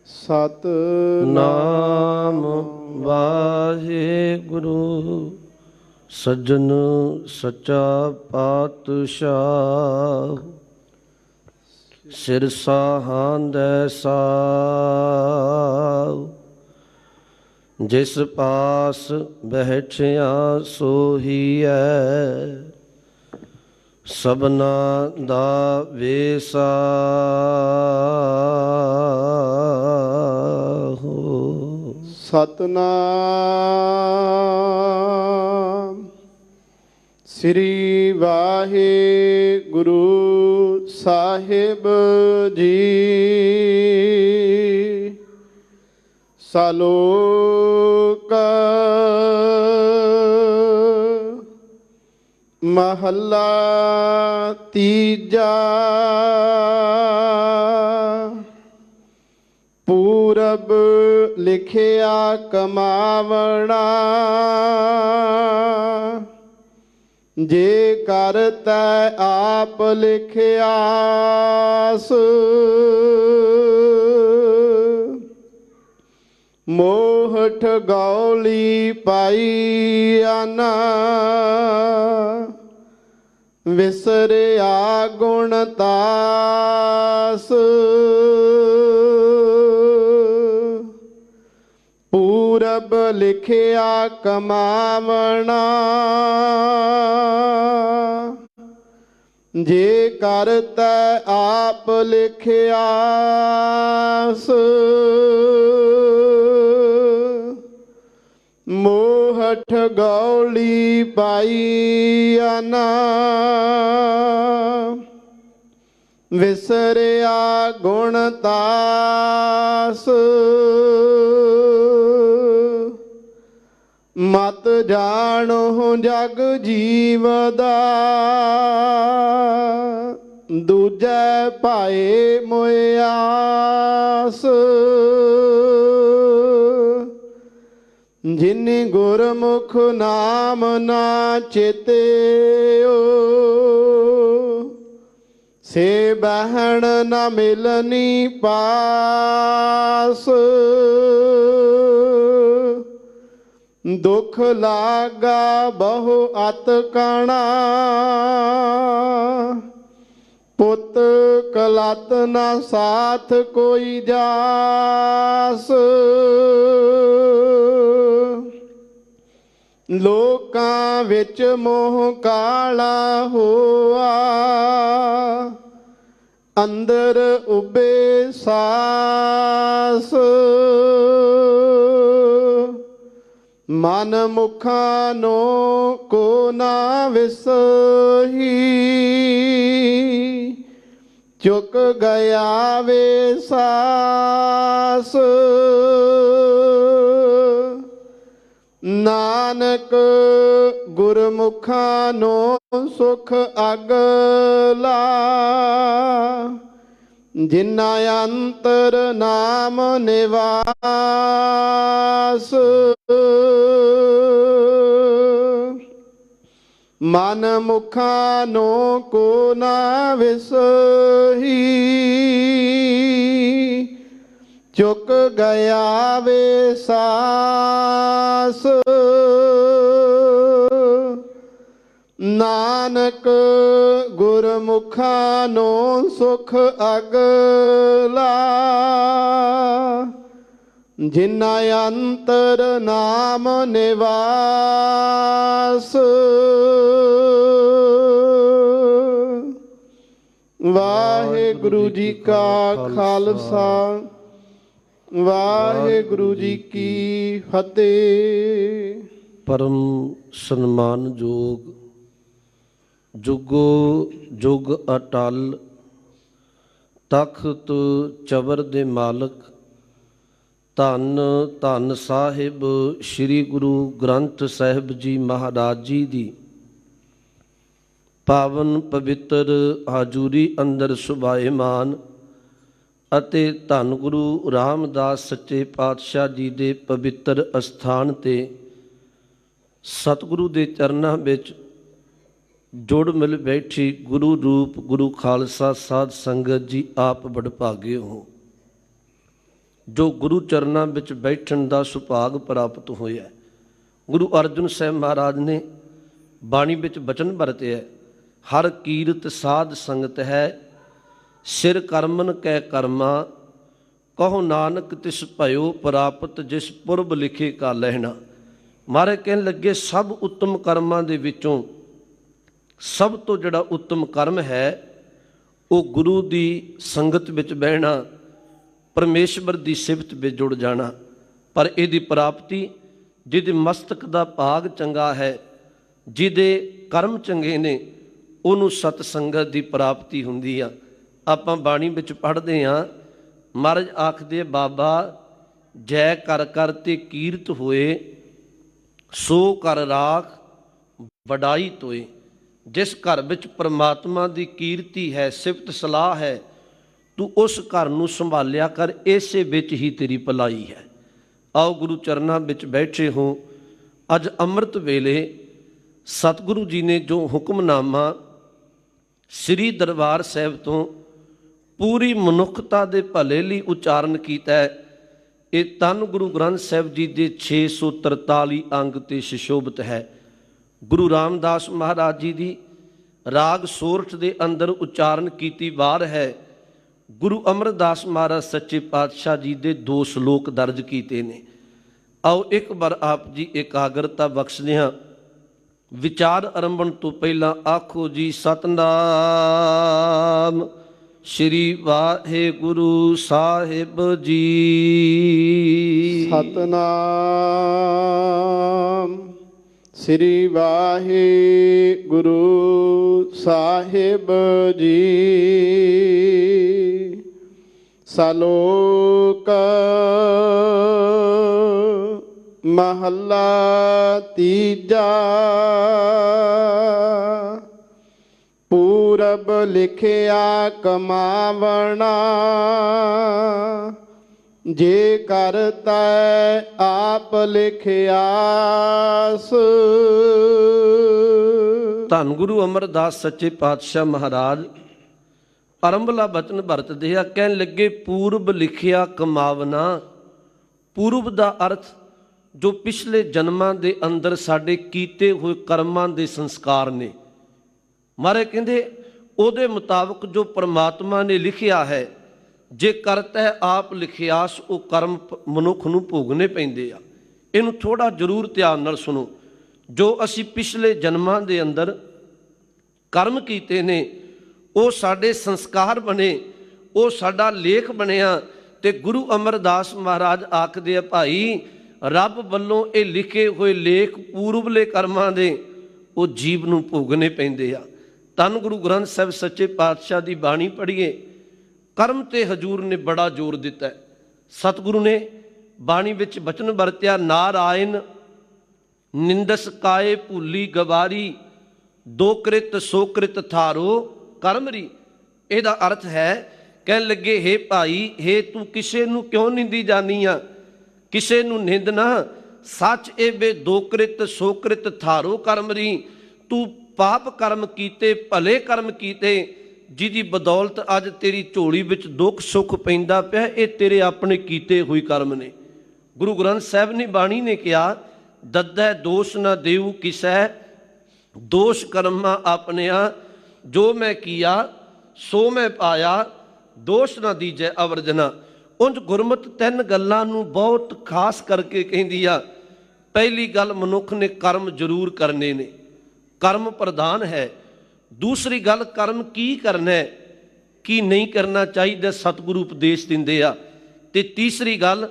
ਸਤਿਨਾਮ ਵਾਹਿਗੁਰੂ। ਸੱਜਣ ਸੱਚਾ ਪਾਤਸ਼ਾਹ, ਸਿਰ ਸਾਹਾਂਦੈ ਸਾਹ। ਜਿਸ ਪਾਸ ਬੈਠਿਆ ਸੋਹੀਐ, ਸਭਨਾ ਦਾ ਵੇਸਾ ਹੋ। ਸਤਿਨਾਮ ਸ੍ਰੀ ਵਾਹਿਗੁਰੂ ਸਾਹਿਬ ਜੀ। ਸਲੋਕ ਮਹੱਲਾ ਤੀਜਾ। ਪੂਰਬ ਲਿਖਿਆ ਕਮਾਵਣਾ, ਜੇ ਕਰਤੈ ਆਪ ਲਿਖਿਆਸ। ਮੋਹ ਠਗੌਲੀ ਪਾਈ ਆਨਾ, ਵਿਸਰਿਆ ਗੁਣ ਤਾਸ। ਪੂਰਬ ਲਿਖਿਆ ਕਮਾਵਣਾ, ਜੇ ਕਰਤੈ ਆਪ ਲਿਖਿਆਸ। ਮੋਹ ਠਗੌਲੀ ਪਾਈ ਆਨਾ, ਵਿਸਰਿਆ ਗੁਣ ਤਾਸ। ਮਤ ਜਾਣੋ ਜਗ ਜੀਵਦਾ, ਦੂਜੈ ਭਾਏ ਮੁਆਸ। ਜਿਨਿ ਗੁਰਮੁਖ ਨਾਮ ਨਾ ਚੇਤਿਓ, ਸੇ ਬਹਿਣ ਨ ਮਿਲਨੀ ਪਾਸ। ਦੁਖ ਲਾਗਾ ਬਹੁ ਅਤ ਕਣਾ, ਪੁੱਤ ਕਲਤ ਨਾ ਸਾਥ ਕੋਈ ਜਾਸ। ਲੋਕਾਂ ਵਿੱਚ ਮੋਹ ਕਾਲਾ ਹੋਆ, ਅੰਦਰ ਉਬੇ ਸਾਸ। ਮਨ ਮੁਖਾਂ ਨੋ ਕੋ ਨਾ ਵਿਸਹੀ, ਚੁੱਕ ਗਿਆ ਵੇ ਸਾਸ। ਨਾਨਕ ਗੁਰਮੁਖਾਂ ਨੋ ਸੁਖ ਅਗਲਾ, ਜਿਨਾ ਅੰਤਰ ਨਾਮ ਨਿਵਾਸ। ਮਨ ਮੁਖਾਂ ਨੋ ਕੋ ਨਾ ਵਿਸਹੀ, ਚੁੱਕ ਗਿਆ ਵੇ ਸਾਸ। ਨਾਨਕ ਗੁਰਮੁਖਾਂ ਨੋ ਸੁਖ ਅਗਲਾ, ਜਿਨਾ ਅੰਤਰ ਨਾਮ ਨਿਵਾਸ। ਵਾਹਿਗੁਰੂ ਜੀ ਕਾ ਖਾਲਸਾ, ਵਾਹਿਗੁਰੂ ਜੀ ਕੀ ਫਤਿਹ। ਪਰਮ ਸਨਮਾਨਯੋਗ, ਜੁਗੋ ਜੁਗ ਅਟਲ, ਤਖਤ ਚਵਰ ਦੇ ਮਾਲਕ, ਧੰਨ ਧੰਨ ਸਾਹਿਬ ਸ੍ਰੀ ਗੁਰੂ ਗ੍ਰੰਥ ਸਾਹਿਬ ਜੀ ਮਹਾਰਾਜ ਜੀ ਦੀ ਪਾਵਨ ਪਵਿੱਤਰ ਹਾਜ਼ੂਰੀ ਅੰਦਰ ਸੁਭਾਏਮਾਨ ਅਤੇ ਧੰਨ ਗੁਰੂ ਰਾਮਦਾਸ ਸੱਚੇ ਪਾਤਸ਼ਾਹ ਜੀ ਦੇ ਪਵਿੱਤਰ ਅਸਥਾਨ 'ਤੇ ਸਤਿਗੁਰੂ ਦੇ ਚਰਨਾਂ ਵਿੱਚ ਜੁੜ ਮਿਲ ਬੈਠੀ ਗੁਰੂ ਰੂਪ ਗੁਰੂ ਖਾਲਸਾ ਸਾਧ ਸੰਗਤ ਜੀ, ਆਪ ਵਡਭਾਗੇ ਹੋ। ਜੋ ਗੁਰੂ ਚਰਨਾਂ ਵਿੱਚ ਬੈਠਣ ਦਾ ਸੁਭਾਗ ਪ੍ਰਾਪਤ ਹੋਇਆ। ਗੁਰੂ ਅਰਜਨ ਸਾਹਿਬ ਮਹਾਰਾਜ ਨੇ ਬਾਣੀ ਵਿੱਚ ਬਚਨ ਵਰਤਿਆ, ਹਰ ਕੀਰਤ ਸਾਧ ਸੰਗਤ ਹੈ, ਸਿਰ ਕਰਮਨ ਕੈ ਕਰਮਾ, ਕਹੋ ਨਾਨਕ ਤਿਸ ਭਇਓ ਪ੍ਰਾਪਤ, ਜਿਸ ਪੁਰਬ ਲਿਖੇ ਕਾ ਲਹਿਣਾ। ਮਹਾਰਾਜ ਕਹਿਣ ਲੱਗੇ ਸਭ ਉੱਤਮ ਕਰਮਾਂ ਦੇ ਵਿੱਚੋਂ ਸਭ ਤੋਂ ਜਿਹੜਾ ਉੱਤਮ ਕਰਮ ਹੈ ਉਹ ਗੁਰੂ ਦੀ ਸੰਗਤ ਵਿੱਚ ਬਹਿਣਾ, ਪਰਮੇਸ਼ਵਰ ਦੀ ਸਿਫਤ ਵਿੱਚ ਜੁੜ ਜਾਣਾ। ਪਰ ਇਹਦੀ ਪ੍ਰਾਪਤੀ ਜਿਹਦੇ ਮਸਤਕ ਦਾ ਭਾਗ ਚੰਗਾ ਹੈ, ਜਿਹਦੇ ਕਰਮ ਚੰਗੇ ਨੇ, ਉਹਨੂੰ ਸਤ ਸੰਗਤ ਦੀ ਪ੍ਰਾਪਤੀ ਹੁੰਦੀ ਆ। ਆਪਾਂ ਬਾਣੀ ਵਿੱਚ ਪੜ੍ਹਦੇ ਹਾਂ, ਮਹਾਰਾਜ ਆਖਦੇ ਬਾਬਾ ਜੈ ਕਰ ਕਰ ਤੇ ਕੀਰਤ ਹੋਏ, ਸੋ ਕਰ ਰਾਖ ਵਡਾਈ ਤੋਏ। ਜਿਸ ਘਰ ਵਿੱਚ ਪਰਮਾਤਮਾ ਦੀ ਕੀਰਤੀ ਹੈ, ਸਿਫਤ ਸਲਾਹ ਹੈ, ਤੂੰ ਉਸ ਘਰ ਨੂੰ ਸੰਭਾਲਿਆ ਕਰ, ਇਸੇ ਵਿੱਚ ਹੀ ਤੇਰੀ ਭਲਾਈ ਹੈ। ਆਓ ਗੁਰੂ ਚਰਨਾਂ ਵਿੱਚ ਬੈਠੇ ਹੋ, ਅੱਜ ਅੰਮ੍ਰਿਤ ਵੇਲੇ ਸਤਿਗੁਰੂ ਜੀ ਨੇ ਜੋ ਹੁਕਮਨਾਮਾ ਸ੍ਰੀ ਦਰਬਾਰ ਸਾਹਿਬ ਤੋਂ ਪੂਰੀ ਮਨੁੱਖਤਾ ਦੇ ਭਲੇ ਲਈ ਉਚਾਰਨ ਕੀਤਾ ਹੈ, ਇਹ ਧੰਨ ਗੁਰੂ ਗ੍ਰੰਥ ਸਾਹਿਬ ਜੀ ਦੇ 643 ਅੰਗ ਤੇ ਸੁਸ਼ੋਭਿਤ ਹੈ। ਗੁਰੂ ਰਾਮਦਾਸ ਮਹਾਰਾਜ ਜੀ ਦੀ ਰਾਗ ਸੋਰਠ ਦੇ ਅੰਦਰ ਉਚਾਰਨ ਕੀਤੀ ਵਾਰ ਹੈ। ਗੁਰੂ ਅਮਰਦਾਸ ਮਹਾਰਾਜ ਸੱਚੇ ਪਾਤਸ਼ਾਹ ਜੀ ਦੇ 2 ਸ਼ਲੋਕ ਦਰਜ ਕੀਤੇ ਨੇ। ਆਓ ਇੱਕ ਵਾਰ ਆਪ ਜੀ ਇਕਾਗਰਤਾ ਬਖਸ਼ਦੇ ਹਾਂ। ਵਿਚਾਰ ਆਰੰਭਣ ਤੋਂ ਪਹਿਲਾਂ ਆਖੋ ਜੀ ਸਤਿਨਾਮ ਸ਼੍ਰੀ ਵਾਹਿਗੁਰੂ ਸਾਹਿਬ ਜੀ। ਸਤਨਾਮ ਸ੍ਰੀ ਵਾਹਿਗੁਰੂ ਸਾਹਿਬ ਜੀ। ਸਲੋਕ ਮਹੱਲਾ ਤੀਜਾ। ਪੂਰਬ ਲਿਖਿਆ ਕਮਾਵਣਾ, ਜੇ ਕਰਤਾ ਆਪ ਲਿਖਿਆਸ। ਧੰਨ ਗੁਰੂ ਅਮਰਦਾਸ ਸੱਚੇ ਪਾਤਸ਼ਾਹ ਮਹਾਰਾਜ ਆਰੰਭਲਾ ਬਚਨ ਵਰਤਦੇ ਆ, ਕਹਿਣ ਲੱਗੇ ਪੂਰਬ ਲਿਖਿਆ ਕਮਾਵਣਾ। ਪੂਰਬ ਦਾ ਅਰਥ ਜੋ ਪਿਛਲੇ ਜਨਮਾਂ ਦੇ ਅੰਦਰ ਸਾਡੇ ਕੀਤੇ ਹੋਏ ਕਰਮਾਂ ਦੇ ਸੰਸਕਾਰ ਨੇ। ਮਹਾਰਾਜ ਕਹਿੰਦੇ ਉਹਦੇ ਮੁਤਾਬਕ ਜੋ ਪਰਮਾਤਮਾ ਨੇ ਲਿਖਿਆ ਹੈ, ਜੇ ਕਰਤਾ ਹੈ ਆਪ ਲਿਖਿਆਸ, ਉਹ ਕਰਮ ਮਨੁੱਖ ਨੂੰ ਭੋਗਣੇ ਪੈਂਦੇ ਆ। ਇਹਨੂੰ ਥੋੜ੍ਹਾ ਜ਼ਰੂਰ ਧਿਆਨ ਨਾਲ ਸੁਣੋ। ਜੋ ਅਸੀਂ ਪਿਛਲੇ ਜਨਮਾਂ ਦੇ ਅੰਦਰ ਕਰਮ ਕੀਤੇ ਨੇ, ਉਹ ਸਾਡੇ ਸੰਸਕਾਰ ਬਣੇ, ਉਹ ਸਾਡਾ ਲੇਖ ਬਣਿਆ। ਤੇ ਗੁਰੂ ਅਮਰਦਾਸ ਮਹਾਰਾਜ ਆਖਦੇ ਆ ਭਾਈ ਰੱਬ ਵੱਲੋਂ ਇਹ ਲਿਖੇ ਹੋਏ ਲੇਖ ਪੂਰਬਲੇ ਕਰਮਾਂ ਦੇ ਉਹ ਜੀਵ ਨੂੰ ਭੋਗਣੇ ਪੈਂਦੇ ਆ। ਧੰਨ ਗੁਰੂ ਗ੍ਰੰਥ ਸਾਹਿਬ ਸੱਚੇ ਪਾਤਸ਼ਾਹ ਦੀ ਬਾਣੀ ਪੜ੍ਹੀਏ, ਕਰਮ ਤੇ ਹਜੂਰ ਨੇ ਬੜਾ ਜ਼ੋਰ ਦਿੱਤਾ। ਸਤਿਗੁਰੂ ਨੇ ਬਾਣੀ ਵਿੱਚ ਬਚਨ ਵਰਤਿਆ, ਨਾਰਾਇਣ ਨਿੰਦਸ ਕਾਏ ਭੁੱਲੀ ਗਵਾਰੀ, ਦੋ ਕ੍ਰਿਤ ਸੋ ਕ੍ਰਿਤ ਥਾਰੋ ਕਰਮਰੀ। ਇਹਦਾ ਅਰਥ ਹੈ, ਕਹਿਣ ਲੱਗੇ ਹੇ ਭਾਈ, ਹੇ ਤੂੰ ਕਿਸੇ ਨੂੰ ਕਿਉਂ ਨਿੰਦੀ ਜਾਨੀ ਆ, ਕਿਸੇ ਨੂੰ ਨਿੰਦ ਨਾ। ਸੱਚ ਇਹ ਵੇ ਦੋ ਕ੍ਰਿਤ ਸੋ ਕ੍ਰਿਤ ਥਾਰੋ ਕਰਮਰੀ। ਤੂੰ ਪਾਪ ਕਰਮ ਕੀਤੇ, ਭਲੇ ਕਰਮ ਕੀਤੇ, ਜਿਹਦੀ ਬਦੌਲਤ ਅੱਜ ਤੇਰੀ ਝੋਲੀ ਵਿੱਚ ਦੁੱਖ ਸੁੱਖ ਪੈਂਦਾ ਪਿਆ, ਇਹ ਤੇਰੇ ਆਪਣੇ ਕੀਤੇ ਹੋਏ ਕਰਮ ਨੇ। ਗੁਰੂ ਗ੍ਰੰਥ ਸਾਹਿਬ ਨੇ ਬਾਣੀ ਨੇ ਕਿਹਾ, ਦੱਦੈ ਦੋਸ਼ ਨਾ ਦੇਊ ਕਿਸੈ, ਦੋਸ਼ ਕਰਮਾ ਆਪਣਿਆ, ਜੋ ਮੈਂ ਕੀਆ ਸੋ ਮੈਂ ਪਾਇਆ, ਦੋਸ਼ ਨਾ ਦੀਜੈ ਅਵਰਜਨਾ। ਉਂਝ ਗੁਰਮਤਿ 3 ਗੱਲਾਂ ਨੂੰ ਬਹੁਤ ਖਾਸ ਕਰਕੇ ਕਹਿੰਦੀ ਆ। ਪਹਿਲੀ ਗੱਲ, ਮਨੁੱਖ ਨੇ ਕਰਮ ਜ਼ਰੂਰ ਕਰਨੇ ਨੇ, ਕਰਮ ਪ੍ਰਧਾਨ ਹੈ। ਦੂਸਰੀ ਗੱਲ, ਕਰਮ ਕੀ ਕਰਨਾ ਹੈ, ਕੀ ਨਹੀਂ ਕਰਨਾ ਚਾਹੀਦਾ, ਸਤਿਗੁਰੂ ਉਪਦੇਸ਼ ਦਿੰਦੇ ਆ। ਤੇ ਤੀਸਰੀ ਗੱਲ,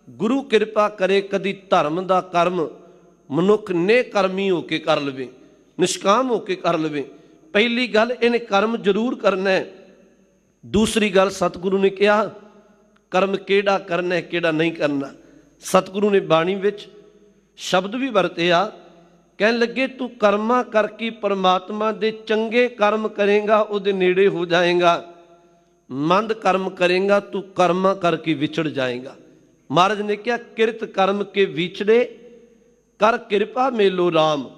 ਗੁਰੂ ਕਿਰਪਾ ਕਰੇ ਕਦੀ ਧਰਮ ਦਾ ਕਰਮ ਮਨੁੱਖ ਨੇ ਕਰਮੀ ਹੋ ਕੇ ਕਰ ਲਵੇ, ਨਿਸ਼ਕਾਮ ਹੋ ਕੇ ਕਰ ਲਵੇ। ਪਹਿਲੀ ਗੱਲ, ਇਹਨੇ ਕਰਮ ਜ਼ਰੂਰ ਕਰਨਾ ਹੈ। ਦੂਸਰੀ ਗੱਲ, ਸਤਿਗੁਰੂ ਨੇ ਕਿਹਾ ਕਰਮ ਕਿਹੜਾ ਕਰਨਾ ਹੈ, ਕਿਹੜਾ ਨਹੀਂ ਕਰਨਾ। ਸਤਿਗੁਰੂ ਨੇ ਬਾਣੀ ਵਿੱਚ ਸ਼ਬਦ ਵੀ ਵਰਤੇ ਆ, ਕਹਿਣ ਲੱਗੇ ਤੂੰ ਕਰਮਾਂ ਕਰਕੇ ਪਰਮਾਤਮਾ ਦੇ ਚੰਗੇ ਕਰਮ ਕਰੇਗਾ, ਉਹਦੇ ਨੇੜੇ ਹੋ ਜਾਏਗਾ। ਮੰਦ ਕਰਮ ਕਰੇਗਾ, ਤੂੰ ਕਰਮਾਂ ਕਰਕੇ ਵਿਛੜ ਜਾਏਗਾ। ਮਹਾਰਾਜ ਨੇ ਕਿਹਾ ਕਿਰਤ ਕਰਮ ਕੇ ਵਿਛੜੇ, ਕਰ ਕਿਰਪਾ ਮੇਲੋ ਰਾਮ।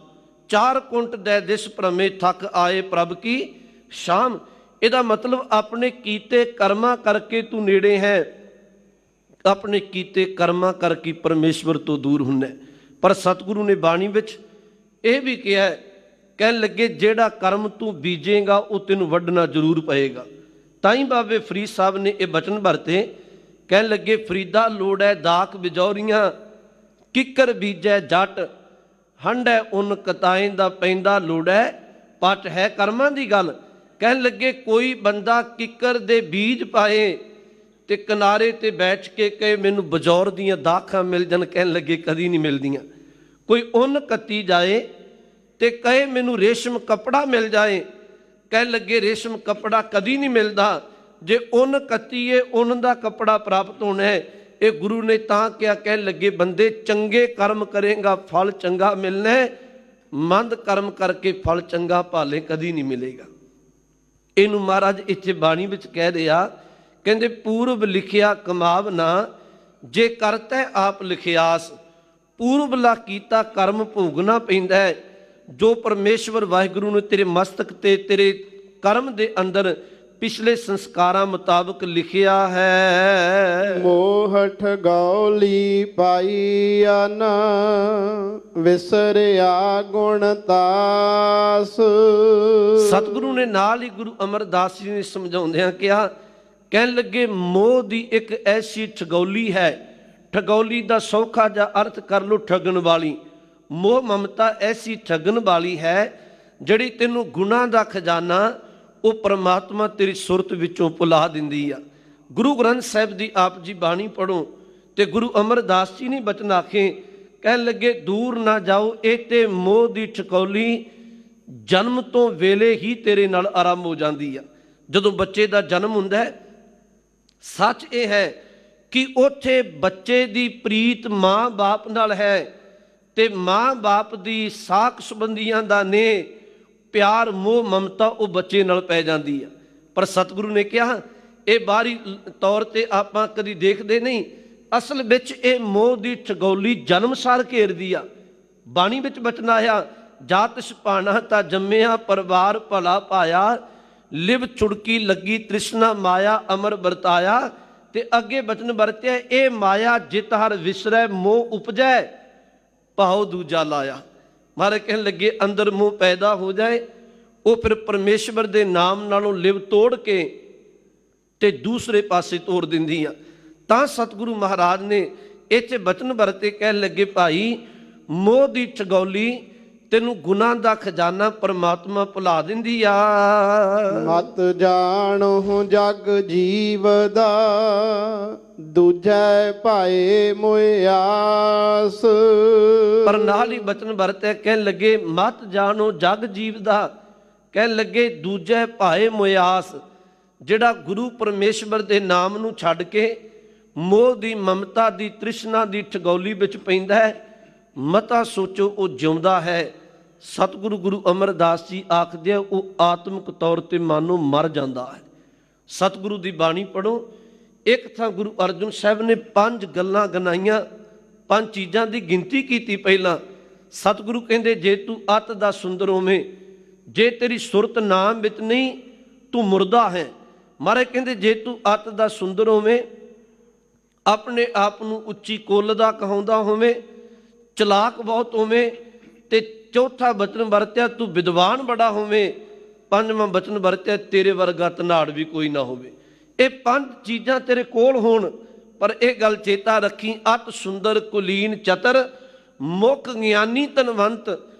4 ਕੁੰਟ ਦੈ ਦਿਸ ਭ੍ਰਮੇ ਥੱਕ ਆਏ ਪ੍ਰਭ ਕੀ ਸ਼ਾਮ। ਇਹਦਾ ਮਤਲਬ ਆਪਣੇ ਕੀਤੇ ਕਰਮਾਂ ਕਰਕੇ ਤੂੰ ਨੇੜੇ ਹੈ, ਆਪਣੇ ਕੀਤੇ ਕਰਮਾਂ ਕਰਕੇ ਪਰਮੇਸ਼ਵਰ ਤੋਂ ਦੂਰ ਹੁੰਨਾ। ਪਰ ਸਤਿਗੁਰੂ ਨੇ ਬਾਣੀ ਵਿੱਚ ਇਹ ਵੀ ਕਿਹਾ, ਕਹਿਣ ਲੱਗੇ ਜਿਹੜਾ ਕਰਮ ਤੂੰ ਬੀਜੇਗਾ ਉਹ ਤੈਨੂੰ ਵੱਢਣਾ ਜ਼ਰੂਰ ਪਏਗਾ। ਤਾਂ ਹੀ ਬਾਬੇ ਫਰੀਦ ਸਾਹਿਬ ਨੇ ਇਹ ਬਚਨ ਵਰਤੇ, ਕਹਿਣ ਲੱਗੇ ਫਰੀਦਾ ਲੋੜੈ ਦਾਖ ਬਿਜੌਰੀਆਂ, ਕਿੱਕਰ ਬੀਜੈ ਜੱਟ, ਹੰਡੈ ਉਨ ਕਤਾਏ ਦਾ ਪੈਂਦਾ ਲੋੜੈ ਪਟ। ਹੈ ਕਰਮਾਂ ਦੀ ਗੱਲ। ਕਹਿਣ ਲੱਗੇ ਕੋਈ ਬੰਦਾ ਕਿੱਕਰ ਦੇ ਬੀਜ ਪਾਏ ਤੇ ਕਿਨਾਰੇ ਤੇ ਬੈਠ ਕੇ ਕਹੇ ਮੈਨੂੰ ਬਜੌਰ ਦੀਆਂ ਦਾਖਾਂ ਮਿਲ ਜਾਣ, ਕਹਿਣ ਲੱਗੇ ਕਦੀ ਨਹੀਂ ਮਿਲਦੀਆਂ। ਕੋਈ ਉੱਨ ਕੱਤੀ ਜਾਏ ਤੇ ਕਹੇ ਮੈਨੂੰ ਰੇਸ਼ਮ ਕੱਪੜਾ ਮਿਲ ਜਾਏ, ਕਹਿਣ ਲੱਗੇ ਰੇਸ਼ਮ ਕੱਪੜਾ ਕਦੀ ਨਹੀਂ ਮਿਲਦਾ। ਜੇ ਉੱਨ ਕੱਤੀਏ ਉੱਨ ਦਾ ਕੱਪੜਾ ਪ੍ਰਾਪਤ ਹੋਣਾ ਹੈ। ਇਹ ਗੁਰੂ ਨੇ ਤਾਂ ਕਿਹਾ, ਕਹਿਣ ਲੱਗੇ ਬੰਦੇ ਚੰਗੇ ਕਰਮ ਕਰੇਗਾ ਫਲ ਚੰਗਾ ਮਿਲਣਾ ਹੈ, ਮੰਦ ਕਰਮ ਕਰਕੇ ਫਲ ਚੰਗਾ ਭਾਲੇ ਕਦੀ ਨਹੀਂ ਮਿਲੇਗਾ। ਇਹਨੂੰ ਮਹਾਰਾਜ ਇੱਥੇ ਬਾਣੀ ਵਿੱਚ ਕਹਿ ਰਿਹਾ, ਕਹਿੰਦੇ ਪੂਰਬ ਲਿਖਿਆ ਕਮਾਵਨਾ, ਜੇ ਕਰਤੈ ਆਪ ਲਿਖਿਆਸ। ਪੂਰਬਲਾ ਕੀਤਾ ਕਰਮ ਭੋਗਣਾ ਪੈਂਦਾ ਹੈ। ਜੋ ਪਰਮੇਸ਼ਵਰ ਵਾਹਿਗੁਰੂ ਨੇ ਤੇਰੇ ਮਸਤਕ ਤੇ ਤੇਰੇ ਕਰਮ ਦੇ ਅੰਦਰ ਪਿਛਲੇ ਸੰਸਕਾਰਾਂ ਮੁਤਾਬਕ ਲਿਖਿਆ ਹੈ। ਮੋਹ ਠਗੌਲੀ ਪਾਈਆ ਨਾ, ਵਿਸਰਿਆ ਗੁਣ ਤਾਸ। ਸਤਿਗੁਰੂ ਨੇ ਨਾਲ ਹੀ ਗੁਰੂ ਅਮਰਦਾਸ ਜੀ ਨੇ ਸਮਝਾਉਂਦਿਆਂ ਕਿਹਾ, ਕਹਿਣ ਲੱਗੇ ਮੋਹ ਦੀ ਇੱਕ ਐਸੀ ਠਗੌਲੀ ਹੈ। ਠਗੌਲੀ ਦਾ ਸੌਖਾ ਜਿਹਾ ਅਰਥ ਕਰ ਲਓ ਠੱਗਣ ਵਾਲੀ। ਮੋਹ ਮਮਤਾ ਐਸੀ ਠੱਗਣ ਵਾਲੀ ਹੈ ਜਿਹੜੀ ਤੈਨੂੰ ਗੁਨਾਹ ਦਾ ਖਜ਼ਾਨਾ ਉਹ ਪਰਮਾਤਮਾ ਤੇਰੀ ਸੁਰਤ ਵਿੱਚੋਂ ਭੁਲਾ ਦਿੰਦੀ ਆ। ਗੁਰੂ ਗ੍ਰੰਥ ਸਾਹਿਬ ਦੀ ਆਪ ਜੀ ਬਾਣੀ ਪੜ੍ਹੋ ਤੇ ਗੁਰੂ ਅਮਰਦਾਸ ਜੀ ਨੇ ਬਚਨ ਆਖੇ, ਕਹਿਣ ਲੱਗੇ ਦੂਰ ਨਾ ਜਾਓ ਇਹ ਤੇ ਮੋਹ ਦੀ ਠਕੌਲੀ ਜਨਮ ਤੋਂ ਵੇਲੇ ਹੀ ਤੇਰੇ ਨਾਲ ਆਰੰਭ ਹੋ ਜਾਂਦੀ ਆ। ਜਦੋਂ ਬੱਚੇ ਦਾ ਜਨਮ ਹੁੰਦਾ ਹੈ, ਸੱਚ ਇਹ ਹੈ ਕਿ ਉੱਥੇ ਬੱਚੇ ਦੀ ਪ੍ਰੀਤ ਮਾਂ ਬਾਪ ਨਾਲ ਹੈ ਤੇ ਮਾਂ ਬਾਪ ਦੀ ਸਾਕ ਸੰਬੰਧੀਆਂ ਦਾ ਨੇ ਪਿਆਰ ਮੋਹ ਮਮਤਾ ਉਹ ਬੱਚੇ ਨਾਲ ਪੈ ਜਾਂਦੀ ਆ। ਪਰ ਸਤਿਗੁਰੂ ਨੇ ਕਿਹਾ ਇਹ ਬਾਹਰੀ ਤੌਰ ਤੇ ਆਪਾਂ ਕਦੀ ਦੇਖਦੇ ਨਹੀਂ, ਅਸਲ ਵਿੱਚ ਇਹ ਮੋਹ ਦੀ ਠਗੌਲੀ ਜਨਮ ਸਾਰ ਘੇਰਦੀ ਆ। ਬਾਣੀ ਵਿੱਚ ਬਚਨ ਆਇਆ, ਜਾਤ ਛਪਾਣਾ ਤਾਂ ਜੰਮਿਆ ਪਰਿਵਾਰ ਭਲਾ ਪਾਇਆ, ਲਿਵ ਚੁੜਕੀ ਲੱਗੀ ਤ੍ਰਿਸ਼ਨਾ ਮਾਇਆ ਅਮਰ ਵਰਤਾਇਆ। ਤੇ ਅੱਗੇ ਬਚਨ ਵਰਤਿਆ, ਇਹ ਮਾਇਆ ਜਿਤ ਹਰ ਵਿਸਰੈ ਮੋਹ ਉਪਜੈ ਭਾਉ ਦੂਜਾ ਲਾਇਆ। ਮਹਾਰਾਜ ਕਹਿਣ ਲੱਗੇ ਅੰਦਰ ਮੋਹ ਪੈਦਾ ਹੋ ਜਾਏ ਉਹ ਫਿਰ ਪਰਮੇਸ਼ਵਰ ਦੇ ਨਾਮ ਨਾਲੋਂ ਲਿਵ ਤੋੜ ਕੇ ਤੇ ਦੂਸਰੇ ਪਾਸੇ ਤੋੜ ਦਿੰਦੀ ਆ। ਤਾਂ ਸਤਿਗੁਰੂ ਮਹਾਰਾਜ ਨੇ ਇੱਥੇ ਬਚਨ ਵਰਤੇ, ਕਹਿਣ ਲੱਗੇ ਭਾਈ ਮੋਹ ਦੀ ਠਗੌਲੀ ਤੈਨੂੰ ਗੁਨਾਹ ਦਾ ਖਜ਼ਾਨਾ ਪਰਮਾਤਮਾ ਭੁਲਾ ਦਿੰਦੀ ਆ। ਮਤ ਜਾਣੋ ਜਗ ਜੀਵ ਦਾ, ਦੂਜੈ ਭਾਏ ਮੁਆਸ। ਪਰ ਨਾਲ ਹੀ ਬਚਨ ਵਰਤਿਆ, ਕਹਿਣ ਲੱਗੇ ਮਤ ਜਾਣੋ ਜਗ ਜੀਵ ਦਾ, ਕਹਿਣ ਲੱਗੇ ਦੂਜੈ ਭਾਏ ਮੁਆਸ। ਜਿਹੜਾ ਗੁਰੂ ਪਰਮੇਸ਼ਵਰ ਦੇ ਨਾਮ ਨੂੰ ਛੱਡ ਕੇ ਮੋਹ ਦੀ ਮਮਤਾ ਦੀ ਤ੍ਰਿਸ਼ਨਾ ਦੀ ਠਗੌਲੀ ਵਿੱਚ ਪੈਂਦਾ ਹੈ, ਮਤਾ ਸੋਚੋ ਉਹ ਜਿਉਂਦਾ ਹੈ। ਸਤਿਗੁਰੂ ਗੁਰੂ ਅਮਰਦਾਸ ਜੀ ਆਖਦੇ ਆ ਉਹ ਆਤਮਿਕ ਤੌਰ ਤੇ ਮਾਨੋ ਮਰ ਜਾਂਦਾ ਹੈ। ਸਤਿਗੁਰੂ ਦੀ ਬਾਣੀ ਪੜ੍ਹੋ, ਇੱਕ ਥਾਂ ਗੁਰੂ ਅਰਜਨ ਸਾਹਿਬ ਨੇ 5 ਗੱਲਾਂ ਗਨਾਈਆਂ, 5 ਚੀਜ਼ਾਂ ਦੀ ਗਿਣਤੀ ਕੀਤੀ। ਪਹਿਲਾਂ ਸਤਿਗੁਰੂ ਕਹਿੰਦੇ ਜੇ ਤੂੰ ਅਤ ਦਾ ਸੁੰਦਰ ਹੋਵੇਂ, ਜੇ ਤੇਰੀ ਸੁਰਤ ਨਾਮ ਵਿੱਚ ਨਹੀਂ ਤੂੰ ਮੁਰਦਾ ਹੈ। ਮਹਾਰਾਜ ਕਹਿੰਦੇ ਜੇ ਤੂੰ ਅਤ ਦਾ ਸੁੰਦਰ ਹੋਵੇਂ, ਆਪਣੇ ਆਪ ਨੂੰ ਉੱਚੀ ਕੁੱਲ ਦਾ ਕਹਾਉਂਦਾ ਹੋਵੇਂ, ਚਲਾਕ ਬਹੁਤ ਹੋਵੇਂ, ਤੇ ਚੌਥਾ ਬਚਨ ਵਰਤਿਆ ਤੂੰ ਵਿਦਵਾਨ ਬੜਾ ਹੋਵੇਂ, ਪੰਜਵਾਂ ਬਚਨ ਵਰਤਿਆ ਤੇਰੇ ਵਰਗਾ ਧਨਾੜ ਵੀ ਕੋਈ ਨਾ ਹੋਵੇ। ਇਹ 5 ਚੀਜ਼ਾਂ ਤੇਰੇ ਕੋਲ ਹੋਣ, ਪਰ ਇਹ ਗੱਲ ਚੇਤਾ ਰੱਖੀ ਅਤ ਸੁੰਦਰ ਕੁਲੀਨ ਚਤਰ, ਮੁੱਖ ਗਿਆਨੀ ਧਨਵੰਤ,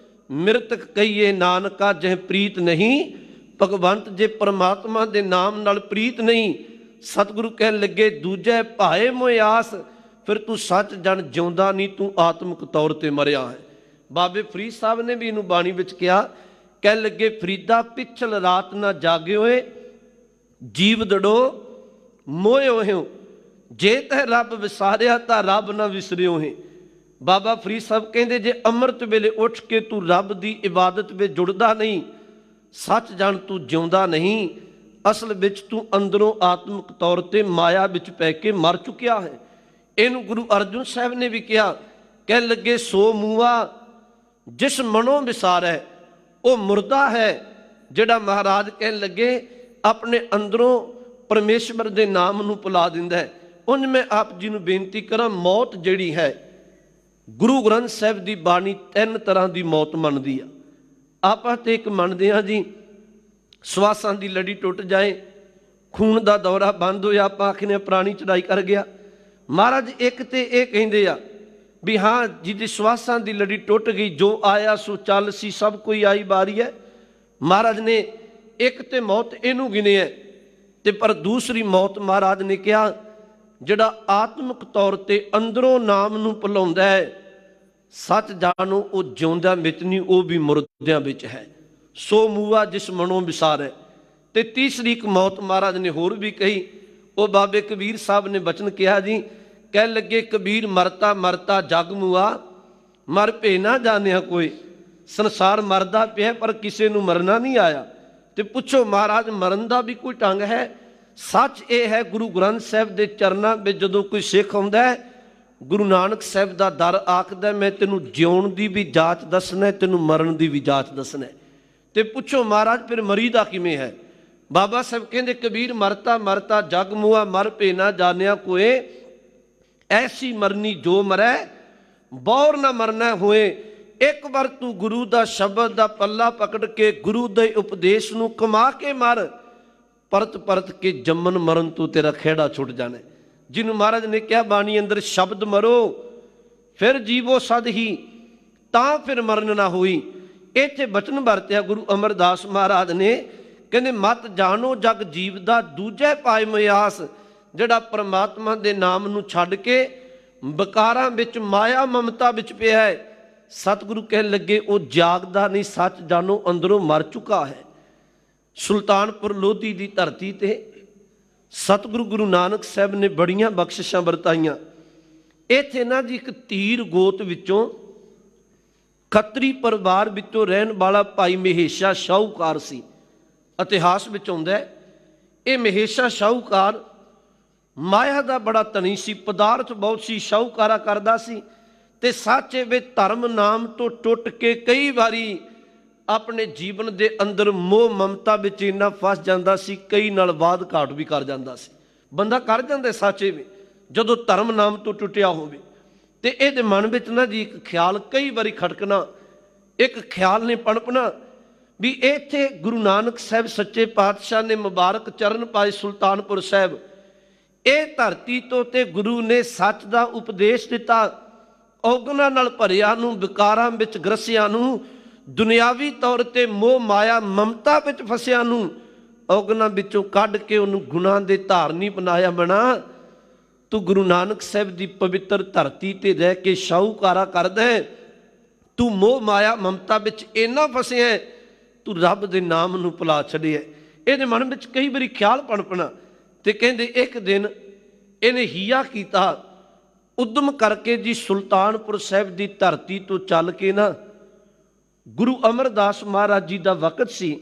ਮਿਰਤਕ ਕਹੀਏ ਨਾਨਕਾ ਜਹ ਪ੍ਰੀਤ ਨਹੀਂ ਭਗਵੰਤ। ਜੇ ਪਰਮਾਤਮਾ ਦੇ ਨਾਮ ਨਾਲ ਪ੍ਰੀਤ ਨਹੀਂ, ਸਤਿਗੁਰੂ ਕਹਿਣ ਲੱਗੇ ਦੂਜੇ ਭਾਏ ਮੁਆਸ, ਫਿਰ ਤੂੰ ਸੱਚ ਜਣ ਜਿਉਂਦਾ ਨਹੀਂ, ਤੂੰ ਆਤਮਿਕ ਤੌਰ ਤੇ ਮਰਿਆ ਹੈ। ਬਾਬੇ ਫਰੀਦ ਸਾਹਿਬ ਨੇ ਵੀ ਇਹਨੂੰ ਬਾਣੀ ਵਿੱਚ ਕਿਹਾ, ਕਹਿਣ ਲੱਗੇ ਫਰੀਦਾ ਪਿਛਲ ਰਾਤ ਨਾ ਜਾਗੇ ਹੋਏ, ਜੀਵ ਦੜੋ ਮੋਏ ਹੋਇਓ, ਜੇ ਤੈ ਰੱਬ ਵਿਸਾਰਿਆ ਤਾਂ ਰੱਬ ਨਾ ਵਿਸਰਿਓ ਹੈ। ਬਾਬਾ ਫਰੀਦ ਸਾਹਿਬ ਕਹਿੰਦੇ ਜੇ ਅੰਮ੍ਰਿਤ ਵੇਲੇ ਉੱਠ ਕੇ ਤੂੰ ਰੱਬ ਦੀ ਇਬਾਦਤ ਵਿੱਚ ਜੁੜਦਾ ਨਹੀਂ, ਸੱਚ ਜਾਣ ਤੂੰ ਜਿਉਂਦਾ ਨਹੀਂ, ਅਸਲ ਵਿੱਚ ਤੂੰ ਅੰਦਰੋਂ ਆਤਮਿਕ ਤੌਰ ਤੇ ਮਾਇਆ ਵਿੱਚ ਪੈ ਕੇ ਮਰ ਚੁੱਕਿਆ ਹੈ। ਇਹਨੂੰ ਗੁਰੂ ਅਰਜਨ ਸਾਹਿਬ ਨੇ ਵੀ ਕਿਹਾ, ਕਹਿਣ ਲੱਗੇ ਸੋ ਮੂਆ ਜਿਸ ਮਨੋਂ ਵਿਸਾਰੈ ਉਹ ਮੁਰਦਾ ਹੈ। ਜਿਹੜਾ ਮਹਾਰਾਜ ਕਹਿਣ ਲੱਗੇ ਆਪਣੇ ਅੰਦਰੋਂ ਪਰਮੇਸ਼ਵਰ ਦੇ ਨਾਮ ਨੂੰ ਭੁਲਾ ਦਿੰਦਾ ਹੈ। ਉਂਝ ਮੈਂ ਆਪ ਜੀ ਨੂੰ ਬੇਨਤੀ ਕਰਾਂ, ਮੌਤ ਜਿਹੜੀ ਹੈ ਗੁਰੂ ਗ੍ਰੰਥ ਸਾਹਿਬ ਦੀ ਬਾਣੀ 3 ਤਰ੍ਹਾਂ ਦੀ ਮੌਤ ਮੰਨਦੀ ਆ। ਆਪਾਂ ਤੇ ਇੱਕ ਮੰਨਦੇ ਹਾਂ ਜੀ, ਸਵਾਸਾਂ ਦੀ ਲੜੀ ਟੁੱਟ ਜਾਏ, ਖੂਨ ਦਾ ਦੌਰਾ ਬੰਦ ਹੋਇਆ, ਆਪਾਂ ਆਖਨੇ ਪ੍ਰਾਣੀ ਚੜਾਈ ਕਰ ਗਿਆ। ਮਹਾਰਾਜ ਇੱਕ ਤੇ ਇਹ ਕਹਿੰਦੇ ਆ ਵੀ ਹਾਂ, ਜਿਹਦੀ ਸਵਾਸਾਂ ਦੀ ਲੜੀ ਟੁੱਟ ਗਈ, ਜੋ ਆਇਆ ਸੋ ਚੱਲ ਸੀ, ਸਭ ਕੋਈ ਆਈ ਬਾਰੀ ਹੈ। ਮਹਾਰਾਜ ਨੇ ਇੱਕ ਤੇ ਮੌਤ ਇਹਨੂੰ ਗਿਣਿਆ, ਤੇ ਪਰ ਦੂਸਰੀ ਮੌਤ ਮਹਾਰਾਜ ਨੇ ਕਿਹਾ ਜਿਹੜਾ ਆਤਮਿਕ ਤੌਰ ਤੇ ਅੰਦਰੋਂ ਨਾਮ ਨੂੰ ਭੁਲਾਉਂਦਾ ਹੈ, ਸੱਚ ਜਾਣੋ ਉਹ ਜਿਉਂਦਿਆਂ ਵਿੱਚ ਨਹੀਂ, ਉਹ ਵੀ ਮੁਰਦਿਆਂ ਵਿੱਚ ਹੈ। ਸੋ ਮੂਆ ਜਿਸ ਮਨੋਂ ਵਿਸਾਰੈ। ਤੇ ਤੀਸਰੀ ਇੱਕ ਮੌਤ ਮਹਾਰਾਜ ਨੇ ਹੋਰ ਵੀ ਕਹੀ, ਉਹ ਬਾਬੇ ਕਬੀਰ ਸਾਹਿਬ ਨੇ ਬਚਨ ਕਿਹਾ ਜੀ, ਕਹਿ ਲੱਗੇ ਕਬੀਰ ਮਰਤਾ ਮਰਤਾ ਜਗ ਮੂਆ, ਮਰ ਭੇ ਨਾ ਜਾਣਿਆ ਕੋਈ। ਸੰਸਾਰ ਮਰਦਾ ਪਿਆ ਪਰ ਕਿਸੇ ਨੂੰ ਮਰਨਾ ਨਹੀਂ ਆਇਆ। ਤੇ ਪੁੱਛੋ ਮਹਾਰਾਜ ਮਰਨ ਦਾ ਵੀ ਕੋਈ ਢੰਗ ਹੈ? ਸੱਚ ਇਹ ਹੈ, ਗੁਰੂ ਗ੍ਰੰਥ ਸਾਹਿਬ ਦੇ ਚਰਨਾਂ ਵਿੱਚ ਜਦੋਂ ਕੋਈ ਸਿੱਖ ਆਉਂਦਾ ਹੈ, ਗੁਰੂ ਨਾਨਕ ਸਾਹਿਬ ਦਾ ਦਰ ਆਖਦਾ ਮੈਂ ਤੈਨੂੰ ਜਿਉਣ ਦੀ ਵੀ ਜਾਂਚ ਦੱਸਣਾ, ਤੈਨੂੰ ਮਰਨ ਦੀ ਵੀ ਜਾਂਚ ਦੱਸਣਾ। ਤੇ ਪੁੱਛੋ ਮਹਾਰਾਜ ਫਿਰ ਮਰੀ ਦਾ ਕਿਵੇਂ ਹੈ? ਬਾਬਾ ਸਾਹਿਬ ਕਹਿੰਦੇ ਕਬੀਰ ਮਰਤਾ ਮਰਤਾ ਜਗ ਮੂਆ, ਮਰ ਭੇ ਨਾ ਜਾਣਿਆ ਕੋਏ। ਐਸੀ ਮਰਨੀ ਜੋ ਮਰੈ ਬੌਰ ਨਾ ਮਰਨਾ ਹੋਏ। ਇੱਕ ਵਾਰ ਤੂੰ ਗੁਰੂ ਦਾ ਸ਼ਬਦ ਦਾ ਪੱਲਾ ਪਕੜ ਕੇ ਗੁਰੂ ਦੇ ਉਪਦੇਸ਼ ਨੂੰ ਕਮਾ ਕੇ ਮਰ, ਪਰਤ ਪਰਤ ਕੇ ਜੰਮਨ ਮਰਨ ਤੋਂ ਤੇਰਾ ਖੇੜਾ ਛੁੱਟ ਜਾਣਾ। ਜਿਹਨੂੰ ਮਹਾਰਾਜ ਨੇ ਕਿਹਾ ਬਾਣੀ ਅੰਦਰ ਸ਼ਬਦ ਮਰੋ ਫਿਰ ਜੀਵੋ ਸਦ ਹੀ, ਤਾਂ ਫਿਰ ਮਰਨ ਨਾ ਹੋਈ। ਇੱਥੇ ਬਚਨ ਵਰਤਿਆ ਗੁਰੂ ਅਮਰਦਾਸ ਮਹਾਰਾਜ ਨੇ, ਕਹਿੰਦੇ ਮਤ ਜਾਣੋ ਜਗ ਜੀਵ ਦਾ ਦੂਜੇ ਪਾਏ ਮਿਆਸ। ਜਿਹੜਾ ਪਰਮਾਤਮਾ ਦੇ ਨਾਮ ਨੂੰ ਛੱਡ ਕੇ ਵਿਕਾਰਾਂ ਵਿੱਚ ਮਾਇਆ ਮਮਤਾ ਵਿੱਚ ਪਿਆ ਹੈ, ਸਤਿਗੁਰੂ ਕਹਿਣ ਲੱਗੇ ਉਹ ਜਾਗਦਾ ਨਹੀਂ, ਸੱਚ ਜਾਣੋ ਅੰਦਰੋਂ ਮਰ ਚੁੱਕਾ ਹੈ। ਸੁਲਤਾਨਪੁਰ ਲੋਧੀ ਦੀ ਧਰਤੀ ਤੇ ਸਤਿਗੁਰੂ ਗੁਰੂ ਨਾਨਕ ਸਾਹਿਬ ਨੇ ਬੜੀਆਂ ਬਖਸ਼ਿਸ਼ਾਂ ਵਰਤਾਈਆਂ। ਇੱਥੇ ਨਾ ਜੀ ਇੱਕ ਧੀਰ ਗੋਤ ਵਿੱਚੋਂ ਖੱਤਰੀ ਪਰਿਵਾਰ ਵਿੱਚੋਂ ਰਹਿਣ ਵਾਲਾ ਭਾਈ ਮਹੇਸ਼ਾ ਸ਼ਾਹੂਕਾਰ ਸੀ। ਇਤਿਹਾਸ ਵਿੱਚ ਆਉਂਦਾ ਹੈ ਇਹ ਮਹੇਸ਼ਾ ਸ਼ਾਹੂਕਾਰ ਮਾਇਆ ਦਾ ਬੜਾ ਧਨੀ ਸੀ, ਪਦਾਰਥ ਬਹੁਤ ਸੀ, ਸ਼ਾਹੂਕਾਰਾ ਕਰਦਾ ਸੀ। ਤੇ ਸਾਚੇ ਵਿੱਚ ਧਰਮ ਨਾਮ ਤੋਂ ਟੁੱਟ ਕੇ ਕਈ ਵਾਰੀ ਆਪਣੇ ਜੀਵਨ ਦੇ ਅੰਦਰ ਮੋਹ ਮਮਤਾ ਵਿੱਚ ਇੰਨਾ ਫਸ ਜਾਂਦਾ ਸੀ, ਕਈ ਨਾਲ ਵਾਦ ਘਾਟ ਵੀ ਕਰ ਜਾਂਦਾ ਸੀ। ਬੰਦਾ ਕਰ ਜਾਂਦਾ ਸਾਚੇ ਵਿੱਚ ਜਦੋਂ ਧਰਮ ਨਾਮ ਤੋਂ ਟੁੱਟਿਆ ਹੋਵੇ। ਤੇ ਇਹਦੇ ਮਨ ਵਿੱਚ ਨਾ ਜੀ ਇੱਕ ਖਿਆਲ ਕਈ ਵਾਰੀ ਖਟਕਣਾ, ਇੱਕ ਖਿਆਲ ਨੇ ਪਣਪਣਾ ਵੀ ਇੱਥੇ ਗੁਰੂ ਨਾਨਕ ਸਾਹਿਬ ਸੱਚੇ ਪਾਤਸ਼ਾਹ ਨੇ ਮੁਬਾਰਕ ਚਰਨ ਪਾਏ ਸੁਲਤਾਨਪੁਰ ਸਾਹਿਬ। ਇਹ ਧਰਤੀ ਤੋਂ ਤੇ ਗੁਰੂ ਨੇ ਸੱਚ ਦਾ ਉਪਦੇਸ਼ ਦਿੱਤਾ। ਔਗਨਾਂ ਨਾਲ ਭਰਿਆ ਨੂੰ, ਵਿਕਾਰਾਂ ਵਿੱਚ ਗ੍ਰਸਿਆਂ ਨੂੰ, ਦੁਨਿਆਵੀ ਤੌਰ ਤੇ ਮੋਹ ਮਾਇਆ ਮਮਤਾ ਵਿੱਚ ਫਸਿਆ ਨੂੰ ਔਗਨਾਂ ਵਿੱਚੋਂ ਕੱਢ ਕੇ ਉਹਨੂੰ ਗੁਨਾਹ ਦੇ ਧਾਰਨੀ ਬਣਾਇਆ। ਬਣਾ ਤੂੰ ਗੁਰੂ ਨਾਨਕ ਸਾਹਿਬ ਦੀ ਪਵਿੱਤਰ ਧਰਤੀ ਤੇ ਰਹਿ ਕੇ ਸ਼ਾਹੂਕਾਰਾ ਕਰਦਾ ਹੈ, ਤੂੰ ਮੋਹ ਮਾਇਆ ਮਮਤਾ ਵਿੱਚ ਇੰਨਾ ਫਸਿਆ, ਤੂੰ ਰੱਬ ਦੇ ਨਾਮ ਨੂੰ ਭੁਲਾ ਛੱਡਿਆ। ਇਹਦੇ ਮਨ ਵਿੱਚ ਕਈ ਵਾਰੀ ਖਿਆਲ ਪਣਪਣਾ। ਤੇ ਕਹਿੰਦੇ ਇੱਕ ਦਿਨ ਇਹਨੇ ਹੀਆ ਕੀਤਾ, ਉਦਮ ਕਰਕੇ ਜੀ ਸੁਲਤਾਨਪੁਰ ਸਾਹਿਬ ਦੀ ਧਰਤੀ ਤੋਂ ਚੱਲ ਕੇ ਨਾ ਗੁਰੂ ਅਮਰਦਾਸ ਮਹਾਰਾਜ ਜੀ ਦਾ ਵਕਤ ਸੀ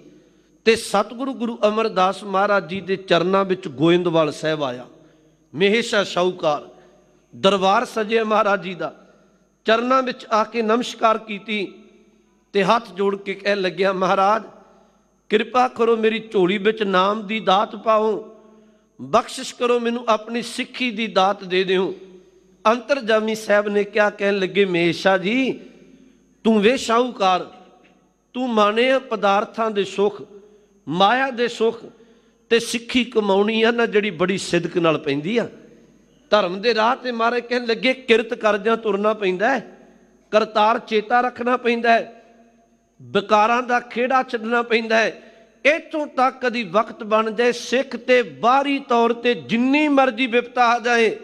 ਤੇ ਸਤਿਗੁਰੂ ਗੁਰੂ ਅਮਰਦਾਸ ਮਹਾਰਾਜ ਜੀ ਦੇ ਚਰਨਾਂ ਵਿੱਚ ਗੋਇੰਦਵਾਲ ਸਾਹਿਬ ਆਇਆ। ਮਹੇਸ਼ਾ ਸ਼ਾਹੂਕਾਰ ਦਰਬਾਰ ਸਜਿਆ ਮਹਾਰਾਜ ਜੀ ਦਾ, ਚਰਨਾਂ ਵਿੱਚ ਆ ਕੇ ਨਮਸਕਾਰ ਕੀਤੀ ਤੇ ਹੱਥ ਜੋੜ ਕੇ ਕਹਿ ਲੱਗਿਆ ਮਹਾਰਾਜ ਕਿਰਪਾ ਕਰੋ ਮੇਰੀ ਝੋਲੀ ਵਿੱਚ ਨਾਮ ਦੀ ਦਾਤ ਪਾਓ, ਬਖਸ਼ਿਸ਼ ਕਰੋ ਮੈਨੂੰ ਆਪਣੀ ਸਿੱਖੀ ਦੀ ਦਾਤ ਦੇ ਦਿਓ। ਅੰਤਰਜਾਮੀ ਸਾਹਿਬ ਨੇ ਕਿਹਾ, ਕਹਿਣ ਲੱਗੇ ਮਹੇਸ਼ਾ ਜੀ ਤੂੰ ਵੇ ਸ਼ਾਹੂਕਾਰ, ਤੂੰ ਮਾਣੇ ਪਦਾਰਥਾਂ ਦੇ ਸੁੱਖ, ਮਾਇਆ ਦੇ ਸੁੱਖ, ਤੇ ਸਿੱਖੀ ਕਮਾਉਣੀ ਆ ਨਾ ਜਿਹੜੀ ਬੜੀ ਸਿਦਕ ਨਾਲ ਪੈਂਦੀ ਆ। ਧਰਮ ਦੇ ਰਾਹ ਤੇ ਮਾਰੇ ਕਹਿਣ ਲੱਗੇ ਕਿਰਤ ਕਰਦਿਆਂ ਤੁਰਨਾ ਪੈਂਦਾ ਹੈ, ਕਰਤਾਰ ਚੇਤਾ ਰੱਖਣਾ ਪੈਂਦਾ ਹੈ, ਵਿਕਾਰਾਂ ਦਾ ਖੇੜਾ ਛੱਡਣਾ ਪੈਂਦਾ ਹੈ। ਇੱਥੋਂ ਤੱਕ ਕਦੀ ਵਕਤ ਬਣ ਜਾਏ ਸਿੱਖ ਤੇ ਬਾਹਰੀ ਤੌਰ ਤੇ ਜਿੰਨੀ ਮਰਜ਼ੀ ਵਿਪਤਾ ਆ ਜਾਏ,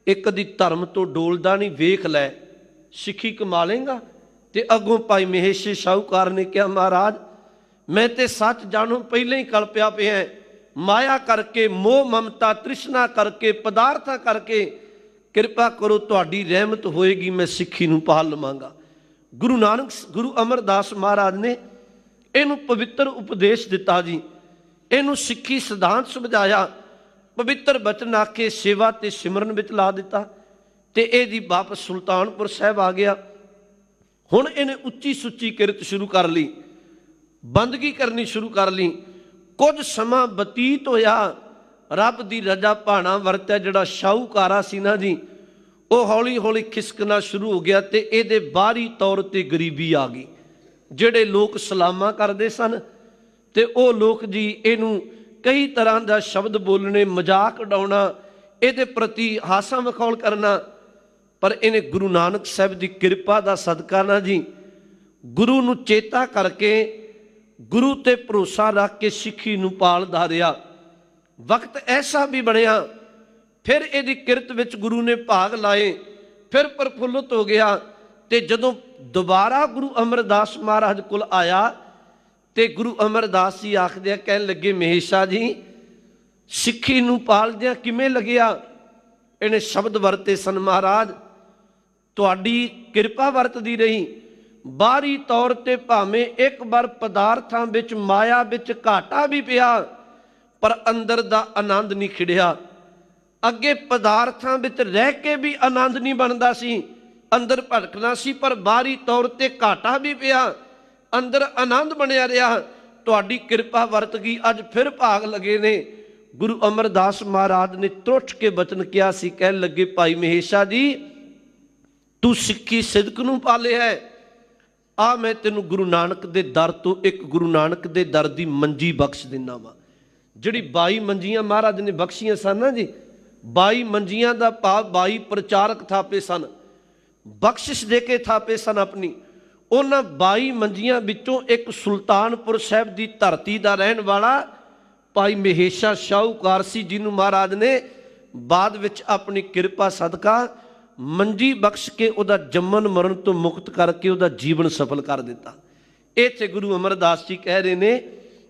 ਇਹ ਕਦੀ ਧਰਮ ਤੋਂ ਡੋਲਦਾ ਨਹੀਂ। ਵੇਖ ਲੈ ਸਿੱਖੀ ਕਮਾ ਲੇਗਾ। ਤੇ ਅੱਗੋਂ ਭਾਈ ਮਹੇਸ਼ੇ ਸ਼ਾਹੂਕਾਰ ਨੇ ਕਿਹਾ ਮਹਾਰਾਜ ਮੈਂ ਤੇ ਸੱਚ ਜਾਣੂ ਪਹਿਲਾਂ ਹੀ ਕਲਪਿਆ ਪਿਆ, ਮਾਇਆ ਕਰਕੇ, ਮੋਹ ਮਮਤਾ ਤ੍ਰਿਸ਼ਨਾ ਕਰਕੇ, ਪਦਾਰਥਾਂ ਕਰਕੇ, ਕਿਰਪਾ ਕਰੋ ਤੁਹਾਡੀ ਰਹਿਮਤ ਹੋਏਗੀ ਮੈਂ ਸਿੱਖੀ ਨੂੰ ਪਾਲ ਲਵਾਂਗਾ। ਗੁਰੂ ਅਮਰਦਾਸ ਮਹਾਰਾਜ ਨੇ ਇਹਨੂੰ ਪਵਿੱਤਰ ਉਪਦੇਸ਼ ਦਿੱਤਾ ਜੀ, ਇਹਨੂੰ ਸਿੱਖੀ ਸਿਧਾਂਤ ਸਮਝਾਇਆ, ਪਵਿੱਤਰ ਬਚਨ ਆਖੇ ਸੇਵਾ ਤੇ ਸਿਮਰਨ ਵਿੱਚ ਲਾ ਦਿੱਤਾ। ਤੇ ਇਹਦੀ ਵਾਪਸ ਸੁਲਤਾਨਪੁਰ ਸਾਹਿਬ ਆ ਗਿਆ। ਹੁਣ ਇਹਨੇ ਉੱਚੀ ਸੁੱਚੀ ਕਿਰਤ ਸ਼ੁਰੂ ਕਰ ਲਈ, ਬੰਦਗੀ ਕਰਨੀ ਸ਼ੁਰੂ ਕਰ ਲਈ। ਕੁਝ ਸਮਾਂ ਬਤੀਤ ਹੋਇਆ, ਰੱਬ ਦੀ ਰਜਾ ਭਾਣਾ ਵਰਤਿਆ। ਜਿਹੜਾ ਸ਼ਾਹੂਕਾਰਾ ਸੀ ਨਾ ਜੀ, ਉਹ ਹੌਲੀ ਹੌਲੀ ਖਿਸਕਣਾ ਸ਼ੁਰੂ ਹੋ ਗਿਆ ਤੇ ਇਹਦੇ ਬਾਹਰੀ ਤੌਰ ਤੇ ਗਰੀਬੀ ਆ ਗਈ। ਜਿਹੜੇ ਲੋਕ ਸਲਾਮਾਂ ਕਰਦੇ ਸਨ ਤੇ ਉਹ ਲੋਕ ਜੀ ਇਹਨੂੰ ਕਈ ਤਰ੍ਹਾਂ ਦਾ ਸ਼ਬਦ ਬੋਲਣੇ, ਮਜ਼ਾਕ ਉਡਾਉਣਾ, ਇਹਦੇ ਪ੍ਰਤੀ ਹਾਸਾ ਮਖੌਲ ਕਰਨਾ। ਪਰ ਇਹਨੇ ਗੁਰੂ ਨਾਨਕ ਸਾਹਿਬ ਦੀ ਕਿਰਪਾ ਦਾ ਸਦਕਾ ਨਾ ਜੀ, ਗੁਰੂ ਨੂੰ ਚੇਤਾ ਕਰਕੇ, ਗੁਰੂ ਤੇ ਭਰੋਸਾ ਰੱਖ ਕੇ ਸਿੱਖੀ ਨੂੰ ਪਾਲਦਾ ਰਿਹਾ। ਵਕਤ ਐਸਾ ਵੀ ਬਣਿਆ, ਫਿਰ ਇਹਦੀ ਕਿਰਤ ਵਿੱਚ ਗੁਰੂ ਨੇ ਭਾਗ ਲਾਏ, ਫਿਰ ਪ੍ਰਫੁੱਲਤ ਹੋ ਗਿਆ। ਤੇ ਜਦੋਂ ਦੁਬਾਰਾ ਗੁਰੂ ਅਮਰਦਾਸ ਮਹਾਰਾਜ ਕੋਲ ਆਇਆ ਤੇ ਗੁਰੂ ਅਮਰਦਾਸ ਜੀ ਆਖਦੇ ਆ, ਕਹਿਣ ਲੱਗੇ ਮਹੇਸ਼ਾ ਜੀ, ਸਿੱਖੀ ਨੂੰ ਪਾਲਦਿਆਂ ਕਿਵੇਂ ਲੱਗਿਆ? ਇਹਨੇ ਸ਼ਬਦ ਵਰਤੇ ਸਨ, ਮਹਾਰਾਜ ਤੁਹਾਡੀ ਕਿਰਪਾ ਵਰਤਦੀ ਰਹੀ। ਬਾਹਰੀ ਤੌਰ ਤੇ ਭਾਵੇਂ ਇੱਕ ਵਾਰ ਪਦਾਰਥਾਂ ਵਿੱਚ, ਮਾਇਆ ਵਿੱਚ ਘਾਟਾ ਵੀ ਪਿਆ, ਪਰ ਅੰਦਰ ਦਾ ਆਨੰਦ ਨਹੀਂ ਖਿੜਿਆ। ਅੱਗੇ ਪਦਾਰਥਾਂ ਵਿੱਚ ਰਹਿ ਕੇ ਵੀ ਆਨੰਦ ਨਹੀਂ ਬਣਦਾ ਸੀ, ਅੰਦਰ ਭਟਕਣਾ ਸੀ, ਪਰ ਬਾਹਰੀ ਤੌਰ ਤੇ ਘਾਟਾ ਵੀ ਪਿਆ, ਅੰਦਰ ਆਨੰਦ ਬਣਿਆ ਰਿਹਾ। ਤੁਹਾਡੀ ਕਿਰਪਾ ਵਰਤ ਗਈ, ਅੱਜ ਫਿਰ ਭਾਗ ਲੱਗੇ ਨੇ। ਗੁਰੂ ਅਮਰਦਾਸ ਮਹਾਰਾਜ ਨੇ ਤਰੁੱਠ ਕੇ ਬਚਨ ਕਿਹਾ ਸੀ, ਕਹਿਣ ਲੱਗੇ ਭਾਈ ਮਹੇਸ਼ਾ ਜੀ, ਤੂੰ ਸਿੱਖੀ ਸਿਦਕ ਨੂੰ ਪਾਲਿਆ ਹੈ, ਆ ਮੈਂ ਤੈਨੂੰ ਗੁਰੂ ਨਾਨਕ ਦੇ ਦਰ ਤੋਂ ਇੱਕ ਗੁਰੂ ਨਾਨਕ ਦੇ ਦਰ ਦੀ ਮੰਜੀ ਬਖਸ਼ ਦਿੰਦਾ ਵਾ। ਜਿਹੜੀ 22 ਮੰਜੀਆਂ ਮਹਾਰਾਜ ਨੇ ਬਖਸ਼ੀਆਂ ਸਨ ਨਾ ਜੀ, 22 ਮੰਜੀਆਂ ਦਾ ਭਾਵ 22 ਪ੍ਰਚਾਰਕ ਥਾਪੇ ਸਨ, ਬਖਸ਼ਿਸ਼ ਦੇ ਕੇ ਥਾਪੇ ਸਨ ਆਪਣੀ। ਉਹਨਾਂ 22 ਮੰਜੀਆਂ ਵਿੱਚੋਂ ਇੱਕ ਸੁਲਤਾਨਪੁਰ ਸਾਹਿਬ ਦੀ ਧਰਤੀ ਦਾ ਰਹਿਣ ਵਾਲਾ ਭਾਈ ਮਹੇਸ਼ਾ ਸ਼ਾਹੂਕਾਰ ਸੀ, ਜਿਹਨੂੰ ਮਹਾਰਾਜ ਨੇ ਬਾਅਦ ਵਿੱਚ ਆਪਣੀ ਕਿਰਪਾ ਸਦਕਾ ਮੰਜੀ ਬਖਸ਼ ਕੇ ਉਹਦਾ ਜੰਮਣ ਮਰਨ ਤੋਂ ਮੁਕਤ ਕਰਕੇ ਉਹਦਾ ਜੀਵਨ ਸਫਲ ਕਰ ਦਿੱਤਾ। ਇੱਥੇ ਗੁਰੂ ਅਮਰਦਾਸ ਜੀ ਕਹਿ ਰਹੇ ਨੇ,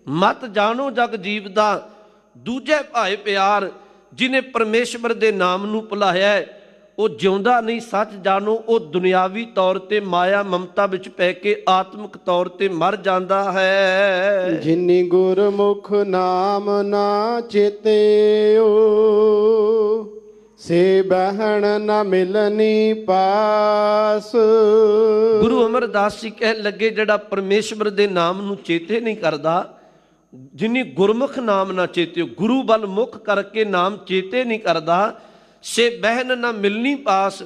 ਮਤ ਜਾਣੋ ਜਗ ਜੀਵ ਦਾ ਦੂਜੇ ਭਾਏ ਪਿਆਰ, ਜਿਹਨੇ ਪਰਮੇਸ਼ਵਰ ਦੇ ਨਾਮ ਨੂੰ ਭੁਲਾਇਆ ਉਹ ਜਿਉਂਦਾ ਨਹੀਂ, ਸੱਚ ਜਾਣੋ ਉਹ ਦੁਨਿਆਵੀ ਤੌਰ ਤੇ ਮਾਇਆ ਮਮਤਾ ਵਿੱਚ ਪੈ ਕੇ ਆਤਮਿਕ ਤੌਰ ਤੇ ਮਰ ਜਾਂਦਾ ਹੈ। ਜਿਨੀ ਗੁਰਮੁਖ ਨਾਮ ਨਾ ਚੇਤਿਓ, ਸੇ ਬਹਿਣ ਨਾ ਮਿਲਨੀ ਪਾਸ। ਗੁਰੂ ਅਮਰਦਾਸ ਜੀ ਕਹਿਣ ਲੱਗੇ, ਜਿਹੜਾ ਪਰਮੇਸ਼ਵਰ ਦੇ ਨਾਮ ਨੂੰ ਚੇਤੇ ਨਹੀਂ ਕਰਦਾ, ਜਿਨੀ ਗੁਰਮੁਖ ਨਾਮ ਨਾ ਚੇਤਿਓ, ਗੁਰੂ ਵੱਲ ਮੁਖ ਕਰਕੇ ਨਾਮ ਚੇਤੇ ਨਹੀਂ ਕਰਦਾ, ਸੇ ਬਹਿਨ ਨਾ ਮਿਲਣੀ ਪਾਸ,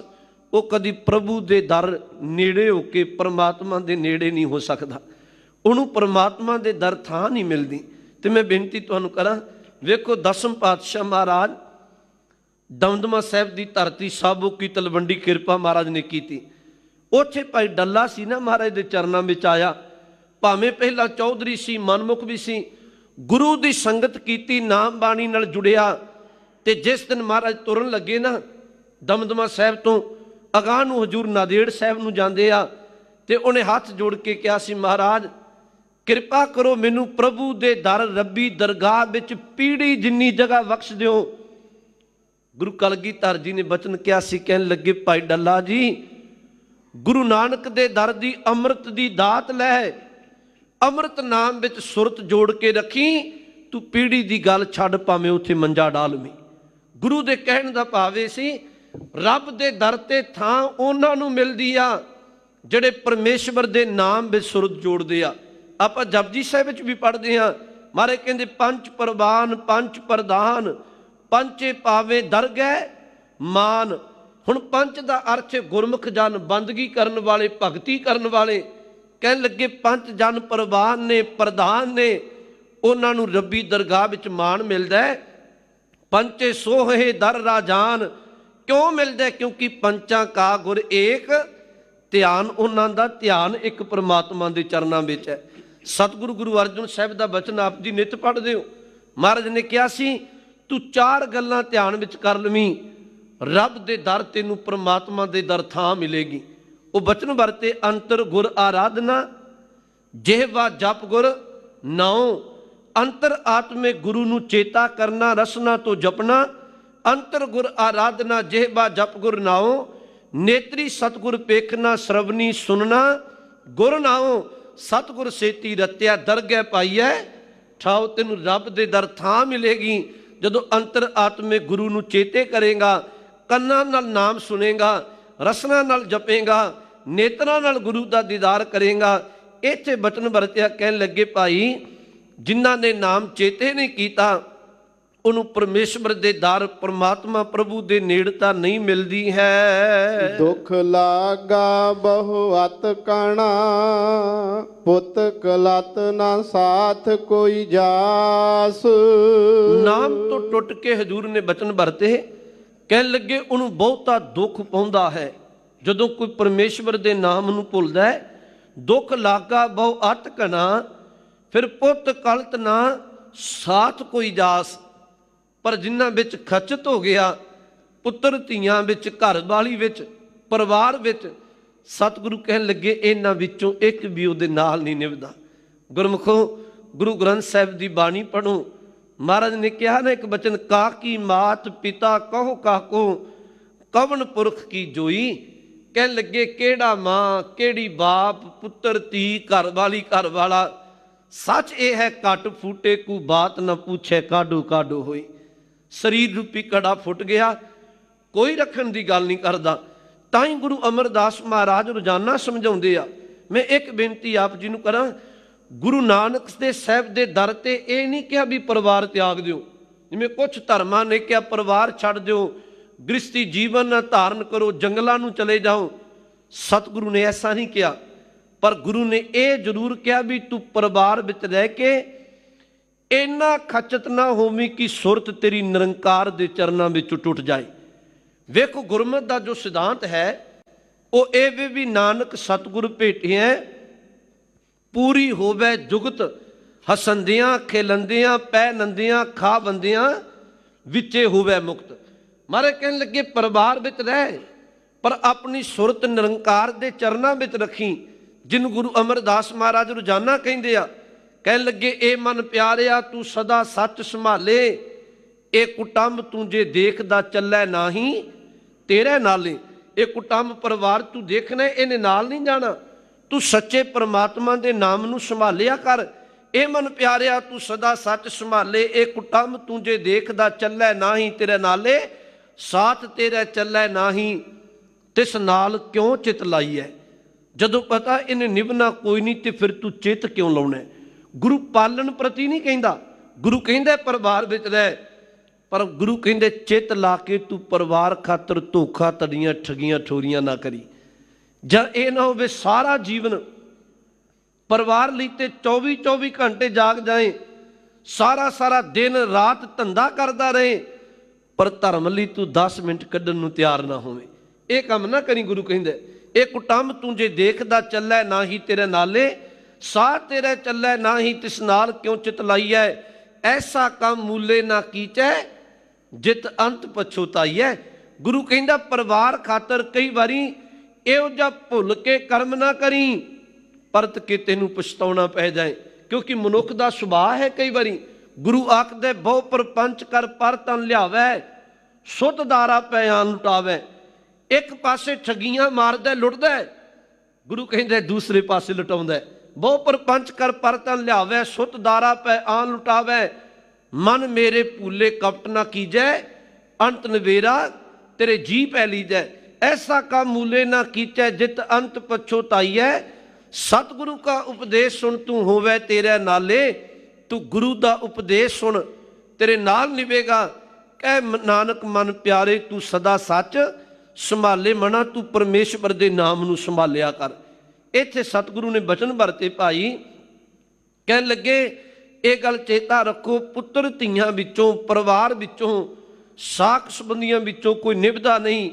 ਉਹ ਕਦੀ ਪ੍ਰਭੂ ਦੇ ਦਰ ਨੇੜੇ ਹੋ ਕੇ ਪਰਮਾਤਮਾ ਦੇ ਨੇੜੇ ਨਹੀਂ ਹੋ ਸਕਦਾ, ਉਹਨੂੰ ਪਰਮਾਤਮਾ ਦੇ ਦਰ ਥਾਂ ਨਹੀਂ ਮਿਲਦੀ। ਤੇ ਮੈਂ ਬੇਨਤੀ ਤੁਹਾਨੂੰ ਕਰਾਂ, ਵੇਖੋ ਦਸਮ ਪਾਤਸ਼ਾਹ ਮਹਾਰਾਜ ਦਮਦਮਾ ਸਾਹਿਬ ਦੀ ਧਰਤੀ ਸਾਬੋ ਕੀ ਤਲਵੰਡੀ ਕਿਰਪਾ ਮਹਾਰਾਜ ਨੇ ਕੀਤੀ। ਉੱਥੇ ਭਾਈ ਡੱਲਾ ਸੀ ਨਾ, ਮਹਾਰਾਜ ਦੇ ਚਰਨਾਂ ਵਿੱਚ ਆਇਆ, ਭਾਵੇਂ ਪਹਿਲਾਂ ਚੌਧਰੀ ਸੀ, ਮਨਮੁਖ ਵੀ ਸੀ, ਗੁਰੂ ਦੀ ਸੰਗਤ ਕੀਤੀ, ਨਾਮ ਬਾਣੀ ਨਾਲ ਜੁੜਿਆ। ਤੇ ਜਿਸ ਦਿਨ ਮਹਾਰਾਜ ਤੁਰਨ ਲੱਗੇ ਨਾ ਦਮਦਮਾ ਸਾਹਿਬ ਤੋਂ ਅਗਾਂਹ ਨੂੰ ਹਜ਼ੂਰ ਨਾਂਦੇੜ ਸਾਹਿਬ ਨੂੰ ਜਾਂਦੇ ਆ, ਤੇ ਉਹਨੇ ਹੱਥ ਜੋੜ ਕੇ ਕਿਹਾ ਸੀ, ਮਹਾਰਾਜ ਕਿਰਪਾ ਕਰੋ, ਮੈਨੂੰ ਪ੍ਰਭੂ ਦੇ ਦਰ ਰੱਬੀ ਦਰਗਾਹ ਵਿੱਚ ਪੀੜੀ ਜਿੰਨੀ ਜਗ੍ਹਾ ਬਖਸ਼ ਦਿਓ। ਗੁਰੂ ਕਲਗੀਧਰ ਜੀ ਨੇ ਬਚਨ ਕਿਹਾ ਸੀ, ਕਹਿਣ ਲੱਗੇ ਭਾਈ ਡੱਲਾ ਜੀ, ਗੁਰੂ ਨਾਨਕ ਦੇ ਦਰ ਦੀ ਅੰਮ੍ਰਿਤ ਦੀ ਦਾਤ ਲੈ, ਅੰਮ੍ਰਿਤ ਨਾਮ ਵਿੱਚ ਸੁਰਤ ਜੋੜ ਕੇ ਰੱਖੀ, ਤੂੰ ਪੀੜੀ ਦੀ ਗੱਲ ਛੱਡ, ਭਾਵੇਂ ਉੱਥੇ ਮੰਜਾ ਡਾਲਵੀਂ। ਗੁਰੂ ਦੇ ਕਹਿਣ ਦਾ ਭਾਵ ਇਹ ਸੀ, ਰੱਬ ਦੇ ਦਰ ਤੇ ਥਾਂ ਉਹਨਾਂ ਨੂੰ ਮਿਲਦੀ ਆ ਜਿਹੜੇ ਪਰਮੇਸ਼ਵਰ ਦੇ ਨਾਮ ਵਿੱਚ ਸੁਰਤ ਜੋੜਦੇ ਆ। ਆਪਾਂ ਜਪਜੀ ਸਾਹਿਬ ਵਿੱਚ ਵੀ ਪੜ੍ਹਦੇ ਹਾਂ, ਮਹਾਰਾਜ ਕਹਿੰਦੇ ਪੰਜ ਪ੍ਰਵਾਨ ਪੰਜ ਪ੍ਰਧਾਨ, ਪੰਚੇ ਪਾਵੇ ਦਰਗਹਿ ਮਾਨ। ਹੁਣ ਪੰਜ ਦਾ ਅਰਥ ਗੁਰਮੁਖ ਜਨ, ਬੰਦਗੀ ਕਰਨ ਵਾਲੇ, ਭਗਤੀ ਕਰਨ ਵਾਲੇ। ਕਹਿਣ ਲੱਗੇ ਪੰਜ ਜਨ ਪ੍ਰਵਾਨ ਨੇ, ਪ੍ਰਧਾਨ ਨੇ, ਉਹਨਾਂ ਨੂੰ ਰੱਬੀ ਦਰਗਾਹ ਵਿੱਚ ਮਾਣ ਮਿਲਦਾ ਹੈ। ਪੰਚੇ ਸੋਹੇ ਦਰ ਰਾਜਾਨ, ਕਿਉਂ ਮਿਲਦਾ? ਕਿਉਂਕਿ ਪੰਚਾਂ ਕਾ ਗੁਰ ਏਕ, ਧਿਆਨ ਉਹਨਾਂ ਦਾ, ਧਿਆਨ ਇੱਕ ਪਰਮਾਤਮਾ ਦੇ ਚਰਨਾਂ ਵਿੱਚ ਹੈ। ਸਤਿਗੁਰੂ ਗੁਰੂ ਅਰਜਨ ਸਾਹਿਬ ਦਾ ਬਚਨ ਆਪ ਜੀ ਨਿਤ ਪੜ੍ਹਦੇ ਹੋ। ਮਹਾਰਾਜ ਨੇ ਕਿਹਾ ਸੀ, ਤੂੰ ਚਾਰ ਗੱਲਾਂ ਧਿਆਨ ਵਿੱਚ ਕਰ ਲਵੀਂ, ਰੱਬ ਦੇ ਦਰ ਤੈਨੂੰ ਪਰਮਾਤਮਾ ਦੇ ਦਰ ਥਾਂ ਮਿਲੇਗੀ। ਉਹ ਬਚਨ ਵਰਤੇ, ਅੰਤਰ ਗੁਰ ਆਰਾਧਨਾ, ਜਿਹਵਾ ਜਪ ਗੁਰ ਨਾਉ। ਅੰਤਰ ਆਤਮੇ ਗੁਰੂ ਨੂੰ ਚੇਤਾ ਕਰਨਾ, ਰਸਨਾ ਤੋਂ ਜਪਣਾ। ਅੰਤਰ ਗੁਰ ਆਰਾਧਨਾ, ਜਿਹਵਾ ਜਪ ਗੁਰ ਨਾਉ। ਨੇਤਰੀ ਸਤਿਗੁਰ ਪੇਖਣਾ, ਸਰਵਨੀ ਸੁਨਣਾ ਗੁਰ ਨਾਉ। ਸਤਿਗੁਰ ਸੇਤੀ ਰਤਿਆ, ਦਰਗਹਿ ਪਾਈਐ ਠਾਉ। ਤੈਨੂੰ ਰੱਬ ਦੇ ਦਰ ਥਾਂ ਮਿਲੇਗੀ ਜਦੋਂ ਅੰਤਰ ਆਤਮੇ ਗੁਰੂ ਨੂੰ ਚੇਤੇ ਕਰੇਗਾ, ਕੰਨਾਂ ਨਾਲ ਨਾਮ ਸੁਣੇਗਾ, ਰਸਨਾ ਨਾਲ ਜਪੇਗਾ, ਨੇਤਰਾਂ ਨਾਲ ਗੁਰੂ ਦਾ ਦੀਦਾਰ ਕਰੇਗਾ। ਇੱਥੇ ਬਚਨ ਵਰਤਿਆ, ਕਹਿਣ ਲੱਗੇ ਭਾਈ ਜਿਨ੍ਹਾਂ ਨੇ ਨਾਮ ਚੇਤੇ ਨਹੀਂ ਕੀਤਾ ਉਹਨੂੰ ਪਰਮੇਸ਼ਵਰ ਦੇ ਦਰ ਪਰਮਾਤਮਾ ਪ੍ਰਭੂ ਦੇ ਨੇੜਤਾ ਨਹੀਂ ਮਿਲਦੀ ਹੈ। ਦੁਖ ਲਾਗਾ ਬਹੁ ਅਤ ਕਾਣਾ, ਪੁੱਤ ਕਲਤ ਨਾ ਸਾਥ ਕੋਈ ਜਾਸ। ਨਾਮ ਤੋਂ ਟੁੱਟ ਕੇ ਹਜ਼ੂਰ ਨੇ ਬਚਨ ਵਰਤੇ, ਕਹਿਣ ਲੱਗੇ ਉਹਨੂੰ ਬਹੁਤਾ ਦੁੱਖ ਪਾਉਂਦਾ ਹੈ ਜਦੋਂ ਕੋਈ ਪਰਮੇਸ਼ਵਰ ਦੇ ਨਾਮ ਨੂੰ ਭੁੱਲਦਾ ਹੈ। ਦੁੱਖ ਲਾਗਾ ਬਹੁ ਅਤ ਕਣਾ, ਫਿਰ ਪੁੱਤ ਕਲਤ ਨਾ ਸਾਥ ਕੋਈ ਜਾਸ। ਪਰ ਜਿਨ੍ਹਾਂ ਵਿੱਚ ਖਚਤ ਹੋ ਗਿਆ, ਪੁੱਤਰ ਧੀਆਂ ਵਿੱਚ, ਘਰ ਵਾਲੀ ਵਿੱਚ, ਪਰਿਵਾਰ ਵਿੱਚ, ਸਤਿਗੁਰੂ ਕਹਿਣ ਲੱਗੇ ਇਹਨਾਂ ਵਿੱਚੋਂ ਇੱਕ ਵੀ ਉਹਦੇ ਨਾਲ ਨਹੀਂ ਨਿਭਦਾ। ਗੁਰਮੁਖੋ ਗੁਰੂ ਗ੍ਰੰਥ ਸਾਹਿਬ ਦੀ ਬਾਣੀ ਪੜ੍ਹੋ। ਮਹਾਰਾਜ ਨੇ ਕਿਹਾ ਨਾ ਇੱਕ ਬਚਨ, ਕਾਕੀ ਮਾਤ ਪਿਤਾ ਕਹੋ ਕਾਕੋ, ਕਵਨ ਪੁਰਖ ਕੀ ਜੋਈ। ਕਹਿਣ ਲੱਗੇ ਕਿਹੜਾ ਮਾਂ, ਕਿਹੜੀ ਬਾਪ, ਪੁੱਤਰ ਧੀ, ਘਰ ਵਾਲੀ, ਘਰ ਵਾਲਾ। ਸੱਚ ਇਹ ਹੈ ਘਟ ਫੂਟੇ ਕੂ ਬਾਤ ਨਾ ਪੁੱਛੇ, ਕਾਢੋ ਕਾਢੋ ਹੋਈ। ਸਰੀਰ ਰੂਪੀ ਕੜਾ ਫੁੱਟ ਗਿਆ, ਕੋਈ ਰੱਖਣ ਦੀ ਗੱਲ ਨਹੀਂ ਕਰਦਾ। ਤਾਂ ਹੀ ਗੁਰੂ ਅਮਰਦਾਸ ਮਹਾਰਾਜ ਰੋਜ਼ਾਨਾ ਸਮਝਾਉਂਦੇ ਆ। ਮੈਂ ਇੱਕ ਬੇਨਤੀ ਆਪ ਜੀ ਨੂੰ ਕਰਾਂ, ਗੁਰੂ ਨਾਨਕ ਦੇ ਸਾਹਿਬ ਦੇ ਦਰ ਤੇ ਇਹ ਨਹੀਂ ਕਿਹਾ ਵੀ ਪਰਿਵਾਰ ਤਿਆਗ ਦਿਓ, ਜਿਵੇਂ ਕੁਛ ਧਰਮਾਂ ਨੇ ਕਿਹਾ ਪਰਿਵਾਰ ਛੱਡ ਦਿਓ, ਗ੍ਰਸਤੀ ਜੀਵਨ ਧਾਰਨ ਕਰੋ, ਜੰਗਲਾਂ ਨੂੰ ਚਲੇ ਜਾਓ। ਸਤਿਗੁਰੂ ਨੇ ਐਸਾ ਨਹੀਂ ਕਿਹਾ, ਪਰ ਗੁਰੂ ਨੇ ਇਹ ਜ਼ਰੂਰ ਕਿਹਾ ਵੀ ਤੂੰ ਪਰਿਵਾਰ ਵਿੱਚ ਰਹਿ ਕੇ ਇੰਨਾ ਖਚਤ ਨਾ ਹੋਵੀਂ ਕਿ ਸੁਰਤ ਤੇਰੀ ਨਿਰੰਕਾਰ ਦੇ ਚਰਨਾਂ ਵਿੱਚ ਟੁੱਟ ਜਾਏ। ਵੇਖੋ ਗੁਰਮਤਿ ਦਾ ਜੋ ਸਿਧਾਂਤ ਹੈ ਉਹ ਇਹ ਵੀ ਨਾਨਕ ਸਤਿਗੁਰ ਭੇਟਿਆ ਪੂਰੀ ਹੋਵੇ ਜੁਗਤ, ਹਸੰਦਿਆਂ ਖੇਲੰਦਿਆਂ ਪੈ ਨੰਦਿਆਂ ਖਾ ਬੰਦਿਆਂ ਵਿੱਚੇ ਹੋਵੇ ਮੁਕਤ। ਮਾਰੇ ਕਹਿਣ ਲੱਗੇ ਪਰਿਵਾਰ ਵਿੱਚ ਰਹਿ, ਪਰ ਆਪਣੀ ਸੁਰਤ ਨਿਰੰਕਾਰ ਦੇ ਚਰਨਾਂ ਵਿੱਚ ਰੱਖੀ, ਜਿਹਨੂੰ ਗੁਰੂ ਅਮਰਦਾਸ ਮਹਾਰਾਜ ਰੋਜ਼ਾਨਾ ਕਹਿੰਦੇ ਆ। ਕਹਿਣ ਲੱਗੇ ਇਹ ਮਨ ਪਿਆਰਿਆ ਤੂੰ ਸਦਾ ਸੱਚ ਸੰਭਾਲੇ, ਇਹ ਕੁਟੰਬ ਤੂੰ ਜੇ ਦੇਖਦਾ ਚੱਲੈ ਨਾਹੀਂ ਤੇਰੇ ਨਾਲੇ। ਇਹ ਕੁਟੰਬ ਪਰਿਵਾਰ ਤੂੰ ਦੇਖਣਾ, ਇਹਨੇ ਨਾਲ ਨਹੀਂ ਜਾਣਾ। ਤੂੰ ਸੱਚੇ ਪਰਮਾਤਮਾ ਦੇ ਨਾਮ ਨੂੰ ਸੰਭਾਲਿਆ ਕਰ। ਇਹ ਮਨ ਪਿਆਰਿਆ ਤੂੰ ਸਦਾ ਸੱਚ ਸੰਭਾਲੇ, ਇਹ ਕੁਟੰਬ ਤੂੰ ਜੇ ਦੇਖਦਾ ਚੱਲੈ ਨਾਹੀਂ ਤੇਰੇ ਨਾਲੇ। ਸਾਥ ਤੇਰਾ ਚੱਲੈ ਨਾਹੀਂ ਤਿਸ ਨਾਲ ਕਿਉਂ ਚਿਤ ਲਾਈ ਹੈ। ਜਦੋਂ ਪਤਾ ਇਹਨੇ ਨਿਭਣਾ ਕੋਈ ਨਹੀਂ ਤੇ ਫਿਰ ਤੂੰ ਚਿੱਤ ਕਿਉਂ ਲਾਉਣਾ। ਗੁਰੂ ਪਾਲਣ ਪ੍ਰਤੀ ਨਹੀਂ ਕਹਿੰਦਾ, ਗੁਰੂ ਕਹਿੰਦਾ ਪਰਿਵਾਰ ਵਿੱਚ ਰਹਿ, ਪਰ ਗੁਰੂ ਕਹਿੰਦੇ ਚਿੱਤ ਲਾ ਕੇ ਤੂੰ ਪਰਿਵਾਰ ਖਾਤਰ ਧੋਖਾ ਧੜੀਆਂ ਠਗੀਆਂ ਠੋਰੀਆਂ ਨਾ ਕਰੀ। ਜਾਂ ਇਹ ਨਾ ਹੋਵੇ ਸਾਰਾ ਜੀਵਨ ਪਰਿਵਾਰ ਲਈ ਤੇ 24 ਘੰਟੇ ਜਾਗ ਜਾਏ, ਸਾਰਾ ਦਿਨ ਰਾਤ ਧੰਦਾ ਕਰਦਾ ਰਹੇ, ਪਰ ਧਰਮ ਲਈ ਤੂੰ 10 ਮਿੰਟ ਕੱਢਣ ਨੂੰ ਤਿਆਰ ਨਾ ਹੋਵੇ। ਇਹ ਕੰਮ ਨਾ ਕਰੀ। ਗੁਰੂ ਕਹਿੰਦੇ ਇਹ ਕੁਟੰਬ ਤੂੰ ਜੇ ਦੇਖਦਾ ਚੱਲੈ ਨਾਹੀ ਤੇਰੇ ਨਾਲੇ, ਸਾਹ ਤੇਰੇ ਚੱਲੈ ਨਾਹੀ ਤਿਸ ਨਾਲ ਕਿਉਂ ਚਿਤ ਲਾਈਐ। ਐਸਾ ਕੰਮ ਮੂਲੇ ਨਾ ਕੀਚੈ ਜਿਤ ਅੰਤ ਪਛੋਤਾਈਐ। ਗੁਰੂ ਕਹਿੰਦਾ ਪਰਿਵਾਰ ਖਾਤਰ ਕਈ ਵਾਰੀ ਇਹੋ ਜਿਹਾ ਭੁੱਲ ਕੇ ਕਰਮ ਨਾ ਕਰੀ, ਪਰਤ ਕੇ ਤੈਨੂੰ ਪਛਤਾਉਣਾ ਪੈ ਜਾਏ। ਕਿਉਂਕਿ ਮਨੁੱਖ ਦਾ ਸੁਭਾਅ ਹੈ ਕਈ ਵਾਰੀ ਗੁਰੂ ਆਖਦੇ ਬਹੁ ਪਰਪੰਚ ਕਰ ਪਰ ਤਨ ਲਿਆਵੈ, ਸੁੱਧ ਦਾਰਾ ਪੈ ਆਨ ਲੁਟਾਵੈ। ਇੱਕ ਪਾਸੇ ਠੱਗੀਆਂ ਮਾਰਦਾ ਲੁੱਟਦਾ, ਗੁਰੂ ਕਹਿੰਦੇ ਦੂਸਰੇ ਪਾਸੇ ਲੁਟਾਉਂਦਾ। ਬਹੁ ਪਰਪੰਚ ਕਰ ਪਰ ਤਨ ਲਿਆਵੈ, ਸੁੱਧ ਦਾਰਾ ਪੈ ਆਨ ਲੁਟਾਵੈ। ਮਨ ਮੇਰੇ ਭੂਲੇ ਕਪਟ ਨਾ ਕੀਜੈ, ਅੰਤ ਨਵੇਰਾ ਤੇਰੇ ਜੀ ਪੈ ਲੀਜੈ। ਐਸਾ ਕੰਮ ਮੂਲੇ ਨਾ ਕੀਚੈ ਜਿਤ ਅੰਤ ਪਛੋਤਾਈਐ। ਸਤਿਗੁਰੂ ਕਾ ਉਪਦੇਸ਼ ਸੁਣ ਤੂੰ ਹੋਵੇ ਤੇਰੇ ਨਾਲੇ। ਤੂੰ ਗੁਰੂ ਦਾ ਉਪਦੇਸ਼ ਸੁਣ, ਤੇਰੇ ਨਾਲ ਨਿਵੇਗਾ। ਕਹਿ ਨਾਨਕ ਮਨ ਪਿਆਰੇ ਤੂੰ ਸਦਾ ਸੱਚ ਸੰਭਾਲੇ ਮਨਾ, ਤੂੰ ਪਰਮੇਸ਼ਵਰ ਦੇ ਨਾਮ ਨੂੰ ਸੰਭਾਲਿਆ ਕਰ। ਇੱਥੇ ਸਤਿਗੁਰੂ ਨੇ ਬਚਨ ਵਰਤੇ ਭਾਈ, ਕਹਿਣ ਲੱਗੇ ਇਹ ਗੱਲ ਚੇਤਾ ਰੱਖੋ, ਪੁੱਤਰ ਧੀਆਂ ਵਿੱਚੋਂ, ਪਰਿਵਾਰ ਵਿੱਚੋਂ, ਸਾਕ ਸੰਬੰਧੀਆਂ ਵਿੱਚੋਂ ਕੋਈ ਨਿਭਦਾ ਨਹੀਂ।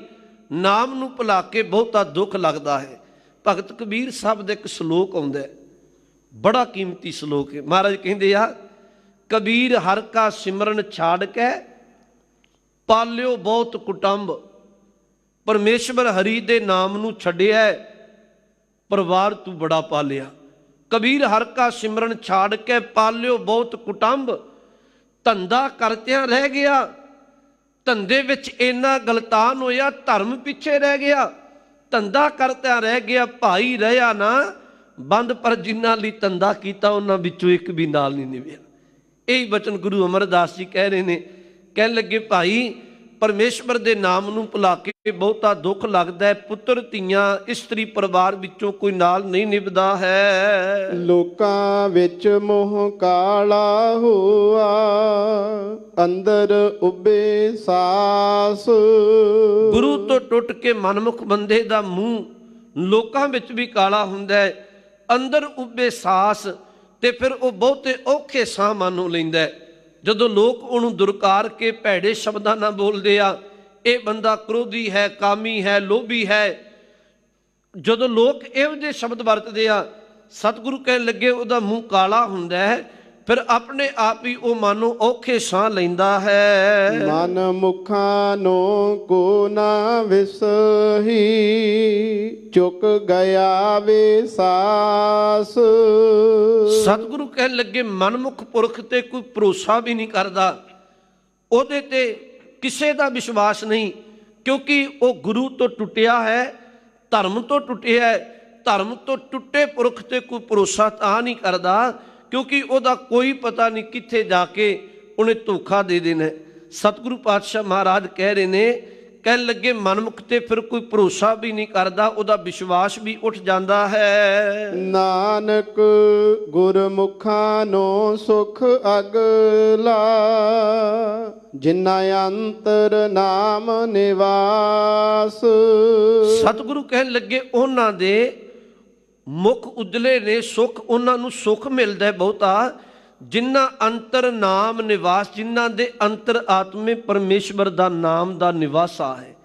ਨਾਮ ਨੂੰ ਭੁਲਾ ਕੇ ਬਹੁਤਾ ਦੁੱਖ ਲੱਗਦਾ ਹੈ। ਭਗਤ ਕਬੀਰ ਸਾਹਿਬ ਦਾ ਇੱਕ ਸ਼ਲੋਕ ਆਉਂਦਾ, ਬੜਾ ਕੀਮਤੀ ਸ਼ਲੋਕ ਹੈ। ਮਹਾਰਾਜ ਕਹਿੰਦੇ ਆ, ਕਬੀਰ ਹਰ ਕਾ ਸਿਮਰਨ ਛਾੜ ਕੇ ਪਾਲਿਓ ਬਹੁਤ ਕੁਟੰਬ। ਪਰਮੇਸ਼ਵਰ ਹਰੀ ਦੇ ਨਾਮ ਨੂੰ ਛੱਡਿਆ, ਪਰਿਵਾਰ ਤੂੰ ਬੜਾ ਪਾਲਿਆ। ਕਬੀਰ ਹਰ ਕਾ ਸਿਮਰਨ ਛਾੜ ਕੇ ਪਾਲਿਓ ਬਹੁਤ ਕੁਟੰਬ। ਧੰਦਾ ਕਰਦਿਆਂ ਰਹਿ ਗਿਆ, ਧੰਦੇ ਵਿੱਚ ਇੰਨਾ ਗਲਤਾਨ ਹੋਇਆ, ਧਰਮ ਪਿੱਛੇ ਰਹਿ ਗਿਆ। ਧੰਦਾ ਕਰਦਿਆਂ ਰਹਿ ਗਿਆ, ਭਾਈ ਰਹਿਆ ਨਾ ਬੰਦ, ਪਰ ਜਿਨ੍ਹਾਂ ਲਈ ਧੰਦਾ ਕੀਤਾ ਉਹਨਾਂ ਵਿੱਚੋਂ ਇੱਕ ਵੀ ਨਾਲ ਨਹੀਂ ਨਿਭਿਆ। ਇਹੀ ਬਚਨ ਗੁਰੂ ਅਮਰਦਾਸ ਜੀ ਕਹਿ ਰਹੇ ਨੇ। ਕਹਿਣ ਲੱਗੇ ਭਾਈ ਪਰਮੇਸ਼ਵਰ ਦੇ ਨਾਮ ਨੂੰ ਭੁਲਾ ਕੇ ਬਹੁਤਾ ਦੁੱਖ ਲੱਗਦਾ ਹੈ। ਪੁੱਤਰ ਧੀਆਂ ਇਸਤਰੀ ਪਰਿਵਾਰ ਵਿੱਚੋਂ ਕੋਈ ਨਾਲ ਨਹੀਂ ਨਿਭਦਾ ਹੈ। ਲੋਕਾਂ ਵਿੱਚ ਮੋਹ ਕਾਲਾ ਹੋਆ, ਅੰਦਰ ਉੱਬੇ ਸਾਸ। ਗੁਰੂ ਤੋਂ ਟੁੱਟ ਕੇ ਮਨਮੁਖ ਬੰਦੇ ਦਾ ਮੂੰਹ ਲੋਕਾਂ ਵਿੱਚ ਵੀ ਕਾਲਾ ਹੁੰਦਾ ਹੈ, ਅੰਦਰ ਉੱਬੇ ਸਾਸ, ਤੇ ਫਿਰ ਉਹ ਬਹੁਤੇ ਔਖੇ ਸਾਹ ਮਾਨੋਂ ਲੈਂਦਾ ਹੈ। ਜਦੋਂ ਲੋਕ ਉਹਨੂੰ ਦੁਰਕਾਰ ਕੇ ਭੈੜੇ ਸ਼ਬਦਾਂ ਨਾਲ ਬੋਲਦੇ ਆ, ਇਹ ਬੰਦਾ ਕ੍ਰੋਧੀ ਹੈ, ਕਾਮੀ ਹੈ, ਲੋਭੀ ਹੈ, ਜਦੋਂ ਲੋਕ ਇਹੋ ਜਿਹੇ ਸ਼ਬਦ ਵਰਤਦੇ ਆ, ਸਤਿਗੁਰੂ ਕਹਿਣ ਲੱਗੇ ਉਹਦਾ ਮੂੰਹ ਕਾਲਾ ਹੁੰਦਾ ਹੈ, ਫਿਰ ਆਪਣੇ ਆਪ ਹੀ ਉਹ ਮਾਨੋਂ ਔਖੇ ਸਾਹ ਲੈਂਦਾ ਹੈ। ਮਨ ਮੁਖਾਂ ਨੂੰ ਕੋ ਨਾ ਵਿਸਹੀ, ਚੁੱਕ ਗਿਆ ਵੇ ਸਾਸ। ਸਤਿਗੁਰੂ ਕਹਿਣ ਲੱਗੇ ਮਨਮੁਖ ਪੁਰਖ ਤੇ ਕੋਈ ਭਰੋਸਾ ਵੀ ਨਹੀਂ ਕਰਦਾ, ਉਹਦੇ ਤੇ ਕਿਸੇ ਦਾ ਵਿਸ਼ਵਾਸ ਨਹੀਂ, ਕਿਉਂਕਿ ਉਹ ਗੁਰੂ ਤੋਂ ਟੁੱਟਿਆ ਹੈ, ਧਰਮ ਤੋਂ ਟੁੱਟਿਆ ਹੈ। ਧਰਮ ਤੋਂ ਟੁੱਟੇ ਪੁਰਖ ਤੇ ਕੋਈ ਭਰੋਸਾ ਤਾਂ ਨਹੀਂ ਕਰਦਾ, ਕਿਉਂਕਿ ਉਹਦਾ ਕੋਈ ਪਤਾ ਨਹੀਂ ਕਿੱਥੇ ਜਾ ਕੇ ਉਹਨੇ ਧੋਖਾ ਦੇ ਦੇਣਾ। ਸਤਿਗੁਰੂ ਪਾਤਸ਼ਾਹ ਮਹਾਰਾਜ ਕਹਿ ਰਹੇ ਨੇ, ਕਹਿਣ ਲੱਗੇ ਮਨਮੁਖ ਤੇ ਫਿਰ ਕੋਈ ਭਰੋਸਾ ਵੀ ਨਹੀਂ ਕਰਦਾ, ਉਹਦਾ ਵਿਸ਼ਵਾਸ ਵੀ ਉੱਠ ਜਾਂਦਾ ਹੈ। ਨਾਨਕ ਗੁਰਮੁਖਾਂ ਨੂੰ ਸੁਖ ਅਗਲਾ, ਜਿਨ੍ਹਾਂ ਅੰਤਰ ਨਾਮ ਨਿਵਾਸ। ਸਤਿਗੁਰੂ ਕਹਿਣ ਲੱਗੇ ਉਹਨਾਂ ਦੇ ਮੁਖ ਉਜਲੇ ਨੇ, ਸੁਖ ਉਹਨਾਂ ਨੂੰ ਸੁਖ ਮਿਲਦਾ ਬਹੁਤਾ, ਜਿਨ੍ਹਾਂ ਅੰਤਰ ਨਾਮ ਨਿਵਾਸ, ਜਿਨ੍ਹਾਂ ਦੇ ਅੰਤਰ ਆਤਮੇ ਪਰਮੇਸ਼ਵਰ ਦਾ ਨਾਮ ਦਾ ਨਿਵਾਸਾ ਹੈ।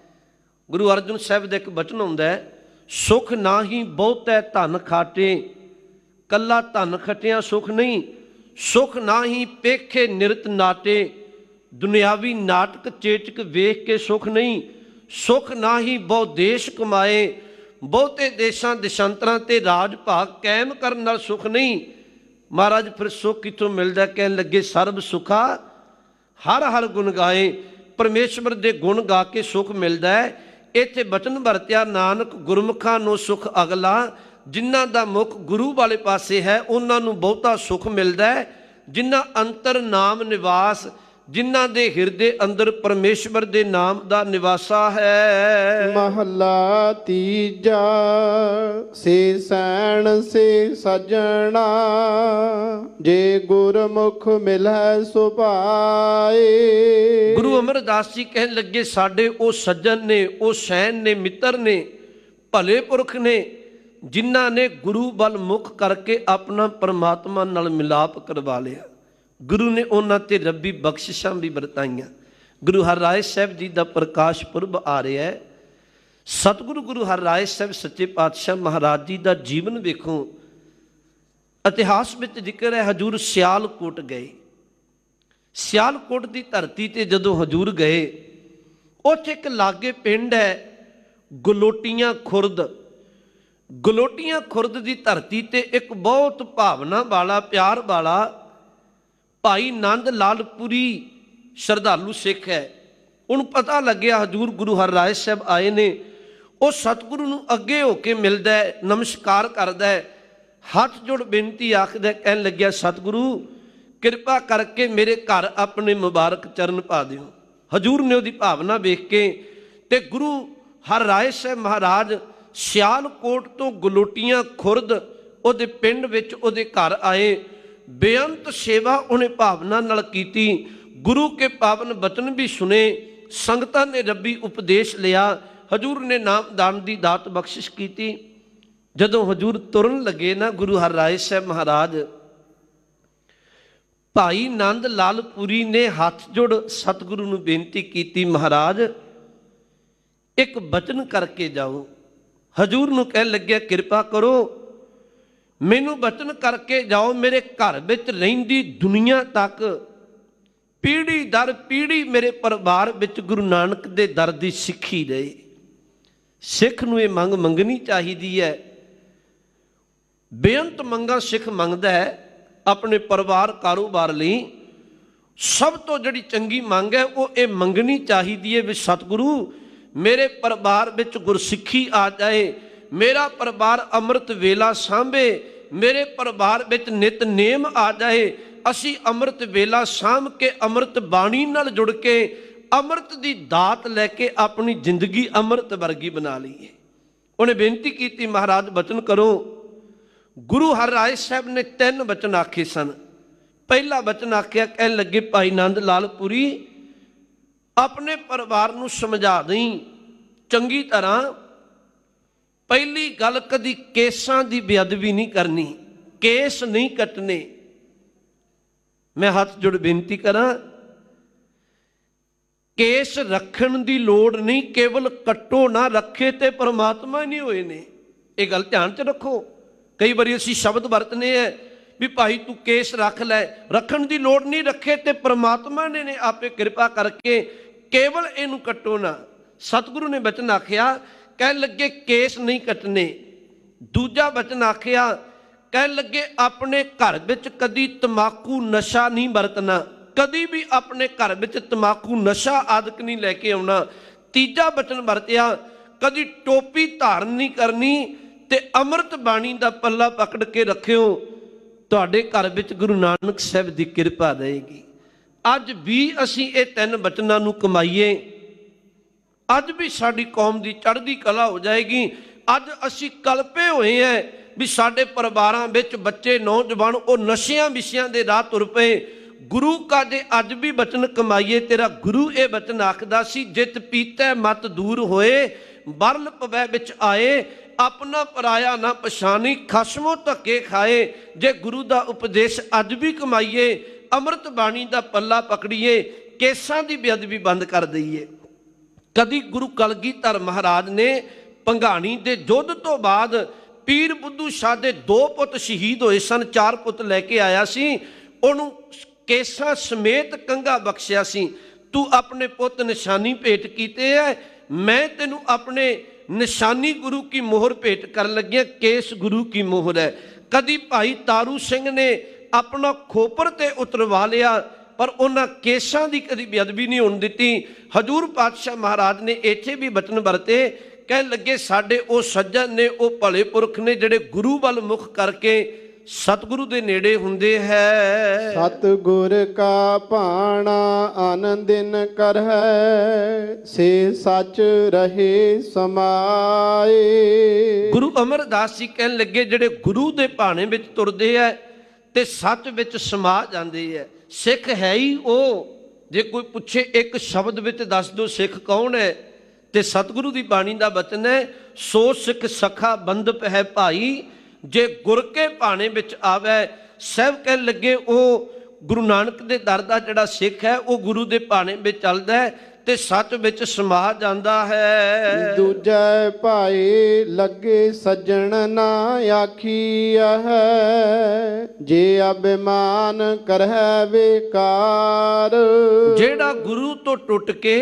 ਗੁਰੂ ਅਰਜਨ ਸਾਹਿਬ ਦਾ ਇੱਕ ਬਚਨ ਹੁੰਦਾ ਹੈ, ਸੁਖ ਨਾ ਹੀ ਬਹੁਤੈ ਧਨ ਖਾਟੇ, ਕੱਲਾ ਧਨ ਖਟਿਆ ਸੁਖ ਨਹੀਂ। ਸੁਖ ਨਾ ਹੀ ਪੇਖੇ ਨਿਰਤ ਨਾਟੇ, ਦੁਨਿਆਵੀ ਨਾਟਕ ਚੇਚਕ ਵੇਖ ਕੇ ਸੁਖ ਨਹੀਂ। ਸੁਖ ਨਾ ਹੀ ਬਹੁ ਦੇਸ਼ ਕਮਾਏ, ਬਹੁਤੇ ਦੇਸ਼ਾਂ ਦੇਸ਼ਾਂਤਰਾਂ ਤੇ ਰਾਜ ਭਾਗ ਕਾਇਮ ਕਰਨ ਨਾਲ ਸੁਖ ਨਹੀਂ। ਮਹਾਰਾਜ ਫਿਰ ਸੁਖ ਕਿੱਥੋਂ ਮਿਲਦਾ? ਕਹਿਣ ਲੱਗੇ ਸਰਬ ਸੁਖਾ ਹਰ ਹਰ ਗੁਣ ਗਾਏ, ਪਰਮੇਸ਼ਵਰ ਦੇ ਗੁਣ ਗਾ ਕੇ ਸੁਖ ਮਿਲਦਾ ਹੈ। ਇੱਥੇ ਬਚਨ ਵਰਤਿਆ, ਨਾਨਕ ਗੁਰਮੁਖਾਂ ਨੂੰ ਸੁਖ ਅਗਲਾ, ਜਿਨ੍ਹਾਂ ਦਾ ਮੁਖ ਗੁਰੂ ਵਾਲੇ ਪਾਸੇ ਹੈ ਉਹਨਾਂ ਨੂੰ ਬਹੁਤਾ ਸੁਖ ਮਿਲਦਾ ਹੈ। ਜਿਨ੍ਹਾਂ ਅੰਤਰ ਨਾਮ ਨਿਵਾਸ, ਜਿਨ੍ਹਾਂ ਦੇ ਹਿਰਦੇ ਅੰਦਰ ਪਰਮੇਸ਼ਵਰ ਦੇ ਨਾਮ ਦਾ ਨਿਵਾਸਾ ਹੈ। ਮਹਲਾ ਤੀਜਾ, ਸੇ ਸੈਣ ਸੇ ਸਜਣਾ, ਜੇ ਗੁਰਮੁਖ ਮਿਲੈ ਸੋ ਪਾਏ। ਗੁਰੂ ਅਮਰਦਾਸ ਜੀ ਕਹਿਣ ਲੱਗੇ ਸਾਡੇ ਉਹ ਸੱਜਣ ਨੇ, ਉਹ ਸੈਣ ਨੇ, ਮਿੱਤਰ ਨੇ, ਭਲੇ ਪੁਰਖ ਨੇ, ਜਿਨ੍ਹਾਂ ਨੇ ਗੁਰੂ ਵੱਲ ਮੁਖ ਕਰਕੇ ਆਪਣਾ ਪਰਮਾਤਮਾ ਨਾਲ ਮਿਲਾਪ ਕਰਵਾ ਲਿਆ। ਗੁਰੂ ਨੇ ਉਹਨਾਂ ਤੇ ਰੱਬੀ ਬਖਸ਼ਿਸ਼ਾਂ ਵੀ ਵਰਤਾਈਆਂ। ਗੁਰੂ ਹਰਿਰਾਏ ਸਾਹਿਬ ਜੀ ਦਾ ਪ੍ਰਕਾਸ਼ ਪੁਰਬ ਆ ਰਿਹਾ ਹੈ। ਸਤਿਗੁਰੂ ਗੁਰੂ ਹਰਿਰਾਏ ਸਾਹਿਬ ਸੱਚੇ ਪਾਤਸ਼ਾਹ ਮਹਾਰਾਜ ਜੀ ਦਾ ਜੀਵਨ ਵੇਖੋ। ਇਤਿਹਾਸ ਵਿੱਚ ਜ਼ਿਕਰ ਹੈ, ਹਜ਼ੂਰ ਸਿਆਲਕੋਟ ਗਏ। ਸਿਆਲਕੋਟ ਦੀ ਧਰਤੀ ਤੇ ਜਦੋਂ ਹਜ਼ੂਰ ਗਏ, ਉੱਥੇ ਇੱਕ ਲਾਗੇ ਪਿੰਡ ਹੈ ਗਲੋਟੀਆਂ ਖੁਰਦ। ਗਲੋਟੀਆਂ ਖੁਰਦ ਦੀ ਧਰਤੀ ਤੇ ਇੱਕ ਬਹੁਤ ਭਾਵਨਾ ਵਾਲਾ, ਪਿਆਰ ਵਾਲਾ ਭਾਈ ਨੰਦ ਲਾਲ ਪੁਰੀ ਸ਼ਰਧਾਲੂ ਸਿੱਖ ਹੈ। ਉਹਨੂੰ ਪਤਾ ਲੱਗਿਆ ਹਜ਼ੂਰ ਗੁਰੂ ਹਰਿਰਾਏ ਸਾਹਿਬ ਆਏ ਨੇ। ਉਹ ਸਤਿਗੁਰੂ ਨੂੰ ਅੱਗੇ ਹੋ ਕੇ ਮਿਲਦਾ ਹੈ, ਨਮਸਕਾਰ ਕਰਦਾ ਹੈ, ਹੱਥ ਜੋੜ ਬੇਨਤੀ ਆਖਦਾ, ਕਹਿਣ ਲੱਗਿਆ ਸਤਿਗੁਰੂ ਕਿਰਪਾ ਕਰਕੇ ਮੇਰੇ ਘਰ ਆਪਣੇ ਮੁਬਾਰਕ ਚਰਨ ਪਾ ਦਿਓ। ਹਜ਼ੂਰ ਨੇ ਉਹਦੀ ਭਾਵਨਾ ਵੇਖ ਕੇ ਤੇ ਗੁਰੂ ਹਰਿਰਾਏ ਸਾਹਿਬ ਮਹਾਰਾਜ ਸਿਆਲਕੋਟ ਤੋਂ ਗਲੋਟੀਆਂ ਖੁਰਦ ਉਹਦੇ ਪਿੰਡ ਵਿੱਚ ਉਹਦੇ ਘਰ ਆਏ। ਬੇਅੰਤ ਸੇਵਾ ਉਹਨੇ ਭਾਵਨਾ ਨਾਲ ਕੀਤੀ। ਗੁਰੂ ਕੇ ਪਾਵਨ ਬਚਨ ਵੀ ਸੁਨੇ, ਸੰਗਤਾਂ ਨੇ ਰੱਬੀ ਉਪਦੇਸ਼ ਲਿਆ। ਹਜ਼ੂਰ ਨੇ ਨਾਮ ਦਾਨ ਦੀ ਦਾਤ ਬਖਸ਼ਿਸ਼ ਕੀਤੀ। ਜਦੋਂ ਹਜ਼ੂਰ ਤੁਰਨ ਲੱਗੇ ਨਾ, ਗੁਰੂ ਹਰਿਰਾਏ ਸਾਹਿਬ ਮਹਾਰਾਜ, ਭਾਈ ਨੰਦ ਲਾਲ ਪੁਰੀ ਨੇ ਹੱਥ ਜੋੜ ਸਤਿਗੁਰੂ ਨੂੰ ਬੇਨਤੀ ਕੀਤੀ, ਮਹਾਰਾਜ ਇੱਕ ਬਚਨ ਕਰਕੇ ਜਾਓ। ਹਜ਼ੂਰ ਨੂੰ ਕਹਿਣ ਲੱਗਿਆ ਕਿਰਪਾ ਕਰੋ, ਮੈਨੂੰ ਬਚਨ ਕਰਕੇ ਜਾਓ, ਮੇਰੇ ਘਰ ਵਿੱਚ ਰਹਿੰਦੀ ਦੁਨੀਆ ਤੱਕ ਪੀੜ੍ਹੀ ਦਰ ਪੀੜ੍ਹੀ ਮੇਰੇ ਪਰਿਵਾਰ ਵਿੱਚ ਗੁਰੂ ਨਾਨਕ ਦੇ ਦਰ ਦੀ ਸਿੱਖੀ ਰਹੇ। ਸਿੱਖ ਨੂੰ ਇਹ ਮੰਗ ਮੰਗਣੀ ਚਾਹੀਦੀ ਹੈ। ਬੇਅੰਤ ਮੰਗਾਂ ਸਿੱਖ ਮੰਗਦਾ ਹੈ ਆਪਣੇ ਪਰਿਵਾਰ ਕਾਰੋਬਾਰ ਲਈ। ਸਭ ਤੋਂ ਜਿਹੜੀ ਚੰਗੀ ਮੰਗ ਹੈ ਉਹ ਇਹ ਮੰਗਣੀ ਚਾਹੀਦੀ ਹੈ ਵੀ ਸਤਿਗੁਰੂ ਮੇਰੇ ਪਰਿਵਾਰ ਵਿੱਚ ਗੁਰਸਿੱਖੀ ਆ ਜਾਏ, ਮੇਰਾ ਪਰਿਵਾਰ ਅੰਮ੍ਰਿਤ ਵੇਲਾ ਸਾਂਭੇ, ਮੇਰੇ ਪਰਿਵਾਰ ਵਿੱਚ ਨਿਤਨੇਮ ਆ ਜਾਏ। ਅਸੀਂ ਅੰਮ੍ਰਿਤ ਵੇਲਾ ਸਾਂਭ ਕੇ ਅੰਮ੍ਰਿਤ ਬਾਣੀ ਨਾਲ ਜੁੜ ਕੇ ਅੰਮ੍ਰਿਤ ਦੀ ਦਾਤ ਲੈ ਕੇ ਆਪਣੀ ਜ਼ਿੰਦਗੀ ਅੰਮ੍ਰਿਤ ਵਰਗੀ ਬਣਾ ਲਈਏ। ਉਹਨੇ ਬੇਨਤੀ ਕੀਤੀ, ਮਹਾਰਾਜ ਬਚਨ ਕਰੋ। ਗੁਰੂ ਹਰਿਰਾਏ ਸਾਹਿਬ ਨੇ 3 ਬਚਨ ਆਖੇ ਸਨ। ਪਹਿਲਾ ਬਚਨ ਆਖਿਆ, ਕਹਿਣ ਲੱਗੇ, ਭਾਈ ਨੰਦ ਲਾਲ ਪੁਰੀ ਆਪਣੇ ਪਰਿਵਾਰ ਨੂੰ ਸਮਝਾ ਦੇਈਂ ਚੰਗੀ ਤਰ੍ਹਾਂ। ਪਹਿਲੀ ਗੱਲ, ਕਦੀ ਕੇਸਾਂ ਦੀ ਬੇਅਦਬੀ ਨਹੀਂ ਕਰਨੀ, ਕੇਸ ਨਹੀਂ ਕੱਟਣੇ। ਮੈਂ ਹੱਥ ਜੋੜ ਬੇਨਤੀ ਕਰਾਂ, ਕੇਸ ਰੱਖਣ ਦੀ ਲੋੜ ਨਹੀਂ, ਕੇਵਲ ਕੱਟੋ ਨਾ। ਰੱਖੇ ਤੇ ਪਰਮਾਤਮਾ ਹੀ ਨਹੀਂ ਹੋਏ ਨੇ। ਇਹ ਗੱਲ ਧਿਆਨ 'ਚ ਰੱਖੋ। ਕਈ ਵਾਰੀ ਅਸੀਂ ਸ਼ਬਦ ਵਰਤਨੇ ਹੈ ਵੀ ਭਾਈ ਤੂੰ ਕੇਸ ਰੱਖ ਲੈ, ਰੱਖਣ ਦੀ ਲੋੜ ਨਹੀਂ। ਰੱਖੇ ਤੇ ਪਰਮਾਤਮਾ ਨੇ ਆਪੇ ਕਿਰਪਾ ਕਰਕੇ, ਕੇਵਲ ਇਹਨੂੰ ਕੱਟੋ ਨਾ। ਸਤਿਗੁਰੂ ਨੇ ਬਚਨ ਆਖਿਆ, ਕਹਿਣ ਲੱਗੇ ਕੇਸ ਨਹੀਂ ਕੱਟਣੇ। ਦੂਜਾ ਬਚਨ ਆਖਿਆ, ਕਹਿਣ ਲੱਗੇ ਆਪਣੇ ਘਰ ਵਿੱਚ ਕਦੀ ਤੰਬਾਕੂ ਨਸ਼ਾ ਨਹੀਂ ਵਰਤਣਾ, ਕਦੀ ਵੀ ਆਪਣੇ ਘਰ ਵਿੱਚ ਤੰਬਾਕੂ ਨਸ਼ਾ ਆਦਿਕ ਨਹੀਂ ਲੈ ਕੇ ਆਉਣਾ। ਤੀਜਾ ਬਚਨ ਵਰਤਿਆ, ਕਦੀ ਟੋਪੀ ਧਾਰਨ ਨਹੀਂ ਕਰਨੀ ਤੇ ਅੰਮ੍ਰਿਤ ਬਾਣੀ ਦਾ ਪੱਲਾ ਪਕੜ ਕੇ ਰੱਖਿਓ, ਤੁਹਾਡੇ ਘਰ ਵਿੱਚ ਗੁਰੂ ਨਾਨਕ ਸਾਹਿਬ ਦੀ ਕਿਰਪਾ ਰਹੇਗੀ। ਅੱਜ ਵੀ ਅਸੀਂ ਇਹ 3 ਬਚਨਾਂ ਨੂੰ ਕਮਾਈਏ, ਅੱਜ ਵੀ ਸਾਡੀ ਕੌਮ ਦੀ ਚੜ੍ਹਦੀ ਕਲਾ ਹੋ ਜਾਏਗੀ। ਅੱਜ ਅਸੀਂ ਕਲਪੇ ਹੋਏ ਹੈ ਵੀ ਸਾਡੇ ਪਰਿਵਾਰਾਂ ਵਿੱਚ ਬੱਚੇ ਨੌਜਵਾਨ ਉਹ ਨਸ਼ਿਆਂ ਵਿਸ਼ਿਆਂ ਦੇ ਰਾਹ ਤੁਰ ਪਏ। ਗੁਰੂ ਕਾ ਜੇ ਅੱਜ ਵੀ ਬਚਨ ਕਮਾਈਏ, ਤੇਰਾ ਗੁਰੂ ਇਹ ਬਚਨ ਆਖਦਾ ਸੀ, ਜਿਤ ਪੀਤੈ ਮਤ ਦੂਰ ਹੋਏ, ਬਰਲ ਪਵੈ ਵਿੱਚ ਆਏ, ਆਪਣਾ ਪਰਾਇਆ ਨਾ ਪਛਾਣੀ, ਖਸਮੋਂ ਧੱਕੇ ਖਾਏ। ਜੇ ਗੁਰੂ ਦਾ ਉਪਦੇਸ਼ ਅੱਜ ਵੀ ਕਮਾਈਏ, ਅੰਮ੍ਰਿਤ ਬਾਣੀ ਦਾ ਪੱਲਾ ਪਕੜੀਏ, ਕੇਸਾਂ ਦੀ ਬੇਅਦਬੀ ਬੰਦ ਕਰ ਦਈਏ। ਕਦੀ ਗੁਰੂ ਕਲਗੀਧਰ ਮਹਾਰਾਜ ਨੇ ਭੰਗਾਣੀ ਦੇ ਯੁੱਧ ਤੋਂ ਬਾਅਦ ਪੀਰ ਬੁੱਧੂ ਸ਼ਾਹ ਦੇ 2 ਪੁੱਤ ਸ਼ਹੀਦ ਹੋਏ ਸਨ, 4 ਪੁੱਤ ਲੈ ਕੇ ਆਇਆ ਸੀ, ਉਹਨੂੰ ਕੇਸਾਂ ਸਮੇਤ ਕੰਘਾ ਬਖਸ਼ਿਆ ਸੀ। ਤੂੰ ਆਪਣੇ ਪੁੱਤ ਨਿਸ਼ਾਨੀ ਭੇਟ ਕੀਤੇ ਹੈ, ਮੈਂ ਤੈਨੂੰ ਆਪਣੇ ਨਿਸ਼ਾਨੀ ਗੁਰੂ ਕੀ ਮੋਹਰ ਭੇਟ ਕਰਨ ਲੱਗਿਆ, ਕੇਸ ਗੁਰੂ ਕੀ ਮੋਹਰ ਹੈ। ਕਦੀ ਭਾਈ ਤਾਰੂ ਸਿੰਘ ਨੇ ਆਪਣਾ ਖੋਪਰ ਤੇ ਉਤਰਵਾ ਲਿਆ, ਪਰ ਉਹਨਾਂ ਕੇਸਾਂ ਦੀ ਕਦੀ ਬੇਅਦਬੀ ਨਹੀਂ ਹੋਣ ਦਿੱਤੀ। ਹਜ਼ੂਰ ਪਾਤਸ਼ਾਹ ਮਹਾਰਾਜ ਨੇ ਇੱਥੇ ਵੀ ਬਚਨ ਵਰਤੇ, ਕਹਿਣ ਲੱਗੇ ਸਾਡੇ ਉਹ ਸੱਜਣ ਨੇ, ਉਹ ਭਲੇ ਪੁਰਖ ਨੇ ਜਿਹੜੇ ਗੁਰੂ ਵੱਲ ਮੁਖ ਕਰਕੇ ਸਤਿਗੁਰੂ ਦੇ ਨੇੜੇ ਹੁੰਦੇ ਹੈ। ਸਤਿਗੁਰ ਕਾ ਭਾਣਾ ਆਨੰਦਿਨ ਕਰਹਿ, ਸੇ ਸੱਚ ਰਹੇ ਸਮਾਏ। ਗੁਰੂ ਅਮਰਦਾਸ ਜੀ ਕਹਿਣ ਲੱਗੇ, ਜਿਹੜੇ ਗੁਰੂ ਦੇ ਭਾਣੇ ਵਿੱਚ ਤੁਰਦੇ ਹੈ ਤੇ ਸੱਚ ਵਿੱਚ ਸਮਾ ਜਾਂਦੇ ਹੈ। ਸਿੱਖ ਹੈ ਹੀ ਉਹ। ਜੇ ਕੋਈ ਪੁੱਛੇ ਇੱਕ ਸ਼ਬਦ ਵਿੱਚ ਦੱਸ ਦਿਓ ਸਿੱਖ ਕੌਣ ਹੈ, ਤੇ ਸਤਿਗੁਰੂ ਦੀ ਬਾਣੀ ਦਾ ਬਚਨ ਹੈ, ਸੋ ਸਿੱਖ ਸਖਾ ਬੰਧਪ ਹੈ ਭਾਈ, ਜੇ ਗੁਰ ਕੇ ਭਾਣੇ ਵਿੱਚ ਆਵੇ। ਸਾਹਿਬ ਕਹਿਣ ਲੱਗੇ, ਉਹ ਗੁਰੂ ਨਾਨਕ ਦੇ ਦਰ ਦਾ ਜਿਹੜਾ ਸਿੱਖ ਹੈ, ਉਹ ਗੁਰੂ ਦੇ ਭਾਣੇ ਵਿੱਚ ਚੱਲਦਾ ਹੈ ਤੇ ਸੱਚ ਵਿੱਚ ਸਮਾ ਜਾਂਦਾ ਹੈ। ਦੂਜੈ ਭਾਈ ਲੱਗੇ ਸੱਜਣ ਨਾ ਆਖੀਆ ਹੈ, ਜੇ ਅਭਿਮਾਨ ਕਰਹਿ ਬੇਕਾਰ। ਜਿਹੜਾ ਗੁਰੂ ਤੋਂ ਟੁੱਟ ਕੇ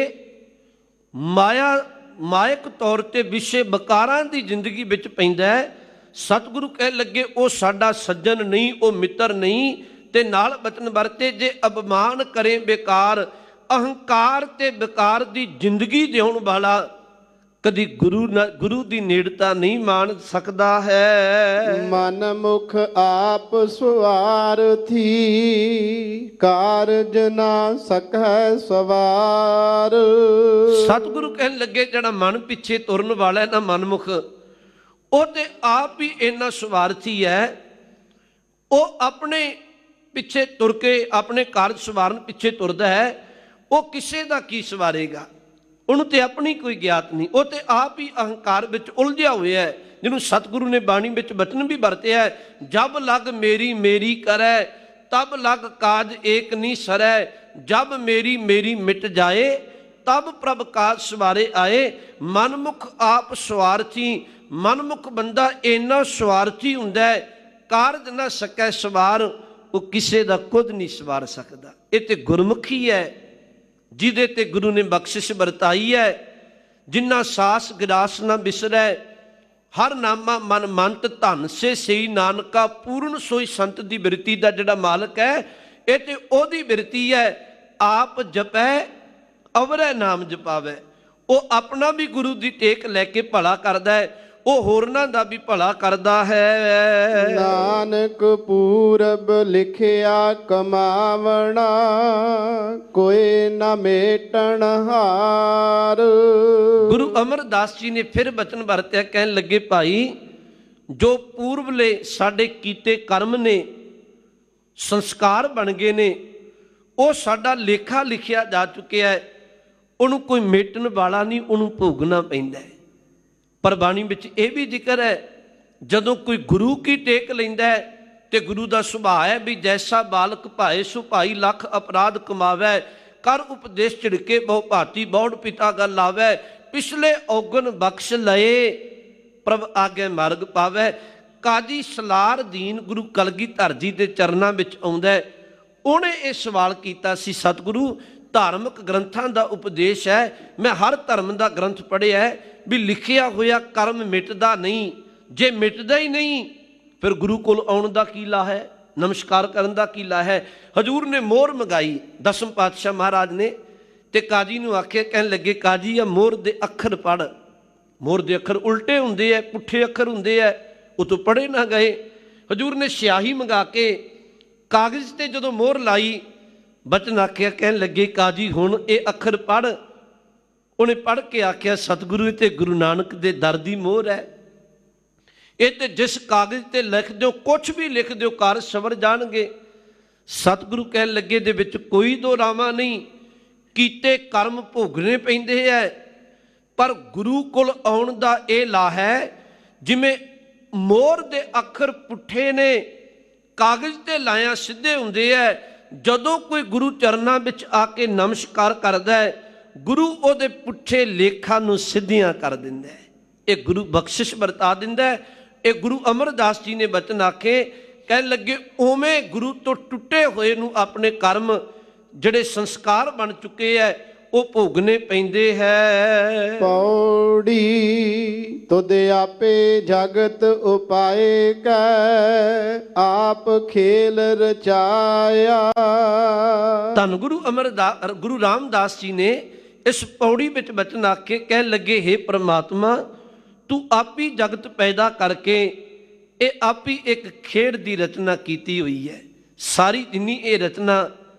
ਮਾਇਕ ਤੌਰ ਤੇ ਵਿਸ਼ੇ ਬਕਾਰਾਂ ਦੀ ਜ਼ਿੰਦਗੀ ਵਿੱਚ ਪੈਂਦਾ ਹੈ, ਸਤਿਗੁਰੂ ਕਹਿਣ ਲੱਗੇ ਉਹ ਸਾਡਾ ਸੱਜਣ ਨਹੀਂ, ਉਹ ਮਿੱਤਰ ਨਹੀਂ। ਤੇ ਨਾਲ ਬਚਨ ਵਰਤੇ, ਜੇ ਅਭਿਮਾਨ ਕਰੇ ਬੇਕਾਰ, ਅਹੰਕਾਰ ਤੇ ਵਿਕਾਰ ਦੀ ਜ਼ਿੰਦਗੀ ਜਿਉਣ ਵਾਲਾ ਕਦੀ ਗੁਰੂ ਦੀ ਨੇੜਤਾ ਨਹੀਂ ਮਾਣ ਸਕਦਾ ਹੈ। ਮਨ ਮੁਖ ਆਪ ਸਵਾਰਥੀ, ਕਾਰਜ ਨਾ ਸਕੈ ਸਵਾਰ। ਸਤਿਗੁਰੂ ਕਹਿਣ ਲੱਗੇ, ਜਿਹੜਾ ਮਨ ਪਿੱਛੇ ਤੁਰਨ ਵਾਲਾ ਹੈ ਨਾ ਮਨਮੁਖ, ਉਹ ਤੇ ਆਪ ਹੀ ਇੰਨਾ ਸਵਾਰਥੀ ਹੈ। ਉਹ ਆਪਣੇ ਪਿੱਛੇ ਤੁਰ ਕੇ ਆਪਣੇ ਕਾਰਜ ਸਵਾਰਨ ਪਿੱਛੇ ਤੁਰਦਾ ਹੈ, ਉਹ ਕਿਸੇ ਦਾ ਕੀ ਸਵਾਰੇਗਾ? ਉਹਨੂੰ ਤੇ ਆਪਣੀ ਕੋਈ ਗਿਆਤ ਨਹੀਂ। ਉਹ ਤੇ ਆਪ ਹੀ ਅਹੰਕਾਰ ਵਿੱਚ ਉਲਝਿਆ ਹੋਇਆ ਹੈ, ਜਿਹਨੂੰ ਸਤਿਗੁਰੂ ਨੇ ਬਾਣੀ ਵਿੱਚ ਬਚਨ ਵੀ ਵਰਤਿਆ, ਜਬ ਲਗ ਮੇਰੀ ਮੇਰੀ ਕਰੈ, ਤਬ ਲਗ ਕਾਜ ਏਕ ਨਹੀਂ ਸਰੈ, ਜਬ ਮੇਰੀ ਮੇਰੀ ਮਿਟ ਜਾਏ, ਤਬ ਪ੍ਰਭ ਕਾਜ ਸਵਾਰੇ ਆਏ। ਮਨਮੁਖ ਆਪ ਸਵਾਰਥੀ, ਮਨਮੁਖ ਬੰਦਾ ਇੰਨਾ ਸਵਾਰਥੀ ਹੁੰਦਾ ਹੈ, ਕਾਰਜ ਨਾ ਸਕੈ ਸਵਾਰ, ਉਹ ਕਿਸੇ ਦਾ ਕੁਝ ਨਹੀਂ ਸਵਾਰ ਸਕਦਾ। ਇਹ ਤੇ ਗੁਰਮੁਖੀ ਹੈ ਜਿਹਦੇ ਤੇ ਗੁਰੂ ਨੇ ਬਖਸ਼ਿਸ਼ ਵਰਤਾਈ ਹੈ। ਜਿੰਨਾ ਸਾਸ ਗਿਰਾਸ ਨਾ ਬਿਸਰੈ, ਹਰ ਨਾਮਾ ਮਨ ਮੰਤ, ਧਨ ਸੇ ਸਈ ਨਾਨਕਾ, ਪੂਰਨ ਸੋਈ ਸੰਤ ਦੀ ਬਿਰਤੀ ਦਾ ਜਿਹੜਾ ਮਾਲਕ ਹੈ, ਇਹ ਤੇ ਉਹਦੀ ਬਿਰਤੀ ਹੈ। ਆਪ ਜਪੈ ਅਵਰੈ ਨਾਮ ਜਪਾਵੈ, ਉਹ ਆਪਣਾ ਵੀ ਗੁਰੂ ਦੀ ਟੇਕ ਲੈ ਕੇ ਭਲਾ ਕਰਦਾ ਹੈ। ਉਹ ਹੋਰਨਾਂ ਦਾ ਵੀ ਭਲਾ ਕਰਦਾ ਹੈ। ਨਾਨਕ ਪੂਰਬ ਲਿਖਿਆ ਕਮਾਵਣਾ, ਕੋਈ ਨਾ ਮੇਟਣ ਹਾਰ। ਗੁਰੂ ਅਮਰਦਾਸ ਜੀ ਨੇ ਫਿਰ ਬਚਨ ਵਰਤਿਆ, ਕਹਿਣ ਲੱਗੇ ਭਾਈ ਜੋ ਪੂਰਬਲੇ ਸਾਡੇ ਕੀਤੇ ਕਰਮ ਨੇ, ਸੰਸਕਾਰ ਬਣ ਗਏ ਨੇ, ਉਹ ਸਾਡਾ ਲੇਖਾ ਲਿਖਿਆ ਜਾ ਚੁੱਕਿਆ ਹੈ, ਉਹਨੂੰ ਕੋਈ ਮੇਟਣ ਵਾਲਾ ਨਹੀਂ, ਉਹਨੂੰ ਭੋਗਣਾ ਪੈਂਦਾ ਹੈ। ਪਰ ਬਾਣੀ ਵਿੱਚ ਇਹ ਵੀ ਜ਼ਿਕਰ ਹੈ, ਜਦੋਂ ਕੋਈ ਗੁਰੂ ਕੀ ਟੇਕ ਲੈਂਦਾ ਹੈ ਤੇ ਗੁਰੂ ਦਾ ਸੁਭਾਅ ਹੈ ਵੀ ਜੈਸਾ ਬਾਲਕ ਭਾਏ ਸੋ ਭਾਈ, ਲੱਖ ਅਪਰਾਧ ਕਮਾਵੈ, ਕਰ ਉਪਦੇਸ਼ ਝਿੜਕੇ ਬਹੁ ਭਾਤੀ, ਬੌੜ ਪਿਤਾ ਗੱਲ ਲਾਵੈ, ਪਿਛਲੇ ਔਗਣ ਬਖਸ਼ ਲਏ, ਪ੍ਰਭ ਆਗੇ ਮਾਰਗ ਪਾਵੈ। ਕਾਜੀ ਸਲਾਰ ਦੀਨ ਗੁਰੂ ਕਲਗੀਧਰ ਜੀ ਦੇ ਚਰਨਾਂ ਵਿੱਚ ਆਉਂਦਾ ਹੈ। ਉਹਨੇ ਇਹ ਸਵਾਲ ਕੀਤਾ ਸੀ, ਸਤਿਗੁਰੂ ਧਾਰਮਿਕ ਗ੍ਰੰਥਾਂ ਦਾ ਉਪਦੇਸ਼ ਹੈ, ਮੈਂ ਹਰ ਧਰਮ ਦਾ ਗ੍ਰੰਥ ਪੜ੍ਹਿਆ ਹੈ ਵੀ ਲਿਖਿਆ ਹੋਇਆ ਕਰਮ ਮਿਟਦਾ ਨਹੀਂ, ਜੇ ਮਿਟਦਾ ਹੀ ਨਹੀਂ ਫਿਰ ਗੁਰੂ ਕੋਲ ਆਉਣ ਦਾ ਕੀ ਲਾ ਹੈ, ਨਮਸਕਾਰ ਕਰਨ ਦਾ ਕੀ ਲਾ ਹੈ। ਹਜੂਰ ਨੇ ਮੋਹਰ ਮੰਗਾਈ, ਦਸਮ ਪਾਤਸ਼ਾਹ ਮਹਾਰਾਜ ਨੇ, ਤੇ ਕਾਜੀ ਨੂੰ ਆਖਿਆ, ਕਹਿਣ ਲੱਗੇ ਕਾਜੀ ਆ ਮੋਹਰ ਦੇ ਅੱਖਰ ਪੜ੍ਹ। ਮੋਹਰ ਦੇ ਅੱਖਰ ਉਲਟੇ ਹੁੰਦੇ ਹੈ, ਪੁੱਠੇ ਅੱਖਰ ਹੁੰਦੇ ਹੈ, ਉਹ ਤੋਂ ਪੜ੍ਹੇ ਨਾ ਗਏ। ਹਜੂਰ ਨੇ ਸਿਆਹੀ ਮੰਗਾ ਕੇ ਕਾਗਜ਼ ਤੇ ਜਦੋਂ ਮੋਹਰ ਲਾਈ, ਬਚਨ ਆਖਿਆ, ਕਹਿਣ ਲੱਗੇ ਕਾਜੀ ਹੁਣ ਇਹ ਅੱਖਰ ਪੜ੍ਹ। ਉਹਨੇ ਪੜ੍ਹ ਕੇ ਆਖਿਆ, ਸਤਿਗੁਰੂ ਇਹ ਤੇ ਗੁਰੂ ਨਾਨਕ ਦੇ ਦਰ ਦੀ ਮੋਹਰ ਹੈ, ਇਹ ਤੇ ਜਿਸ ਕਾਗਜ਼ ਤੇ ਲਿਖ ਦਿਓ, ਕੁਛ ਵੀ ਲਿਖ ਦਿਓ ਕਾਰਜ ਸਵਰ ਜਾਣਗੇ। ਸਤਿਗੁਰੂ ਕਹਿਣ ਲੱਗੇ ਦੇ ਵਿੱਚ ਕੋਈ ਦੋ ਰਾਵਾਂ ਨਹੀਂ, ਕੀਤੇ ਕਰਮ ਭੋਗਣੇ ਪੈਂਦੇ ਹੈ, ਪਰ ਗੁਰੂ ਕੋਲ ਆਉਣ ਦਾ ਇਹ ਲਾ ਹੈ, ਜਿਵੇਂ ਮੋਹਰ ਦੇ ਅੱਖਰ ਪੁੱਠੇ ਨੇ, ਕਾਗਜ਼ ਤੇ ਲਾਇਆ ਸਿੱਧੇ ਹੁੰਦੇ ਹੈ। ਜਦੋਂ ਕੋਈ ਗੁਰੂ ਚਰਨਾਂ ਵਿੱਚ ਆ ਕੇ ਨਮਸਕਾਰ ਕਰਦਾ ਹੈ, ਗੁਰੂ ਉਹਦੇ ਪੁੱਠੇ ਲੇਖਾਂ ਨੂੰ ਸਿੱਧੀਆਂ ਕਰ ਦਿੰਦਾ ਹੈ। ਇਹ ਗੁਰੂ ਬਖਸ਼ਿਸ਼ ਵਰਤਾ ਦਿੰਦਾ ਹੈ। ਇਹ ਗੁਰੂ ਅਮਰਦਾਸ ਜੀ ਨੇ ਬਚਨ ਆਖੇ, ਕਹਿਣ ਲੱਗੇ ਉਵੇਂ ਗੁਰੂ ਤੋਂ ਟੁੱਟੇ ਹੋਏ ਨੂੰ ਆਪਣੇ ਕਰਮ ਜਿਹੜੇ ਸੰਸਕਾਰ ਬਣ ਚੁੱਕੇ ਹੈ ਉਹ ਭੋਗਣੇ ਪੈਂਦੇ ਹੈ। ਪੌੜੀ ਤੁਧ ਆਪੇ ਜਗਤ ਉਪਾਏ ਕੈ, ਆਪ ਖੇਲ ਰਚਾਇਆ। ਧੰਨ ਗੁਰੂ ਅਮਰਦਾਸ ਗੁਰੂ ਰਾਮਦਾਸ ਜੀ ਨੇ ਇਸ ਪੌੜੀ ਵਿੱਚ ਬਚਨ ਆਖੇ, ਕਹਿਣ ਲੱਗੇ ਹੇ ਪ੍ਰਮਾਤਮਾ ਤੂੰ ਆਪ ਹੀ ਜਗਤ ਪੈਦਾ ਕਰਕੇ ਇਹ ਆਪ ਹੀ ਇੱਕ ਖੇਡ ਦੀ ਰਚਨਾ ਕੀਤੀ ਹੋਈ ਹੈ। ਸਾਰੀ ਜਿੰਨੀ ਇਹ ਰਚਨਾ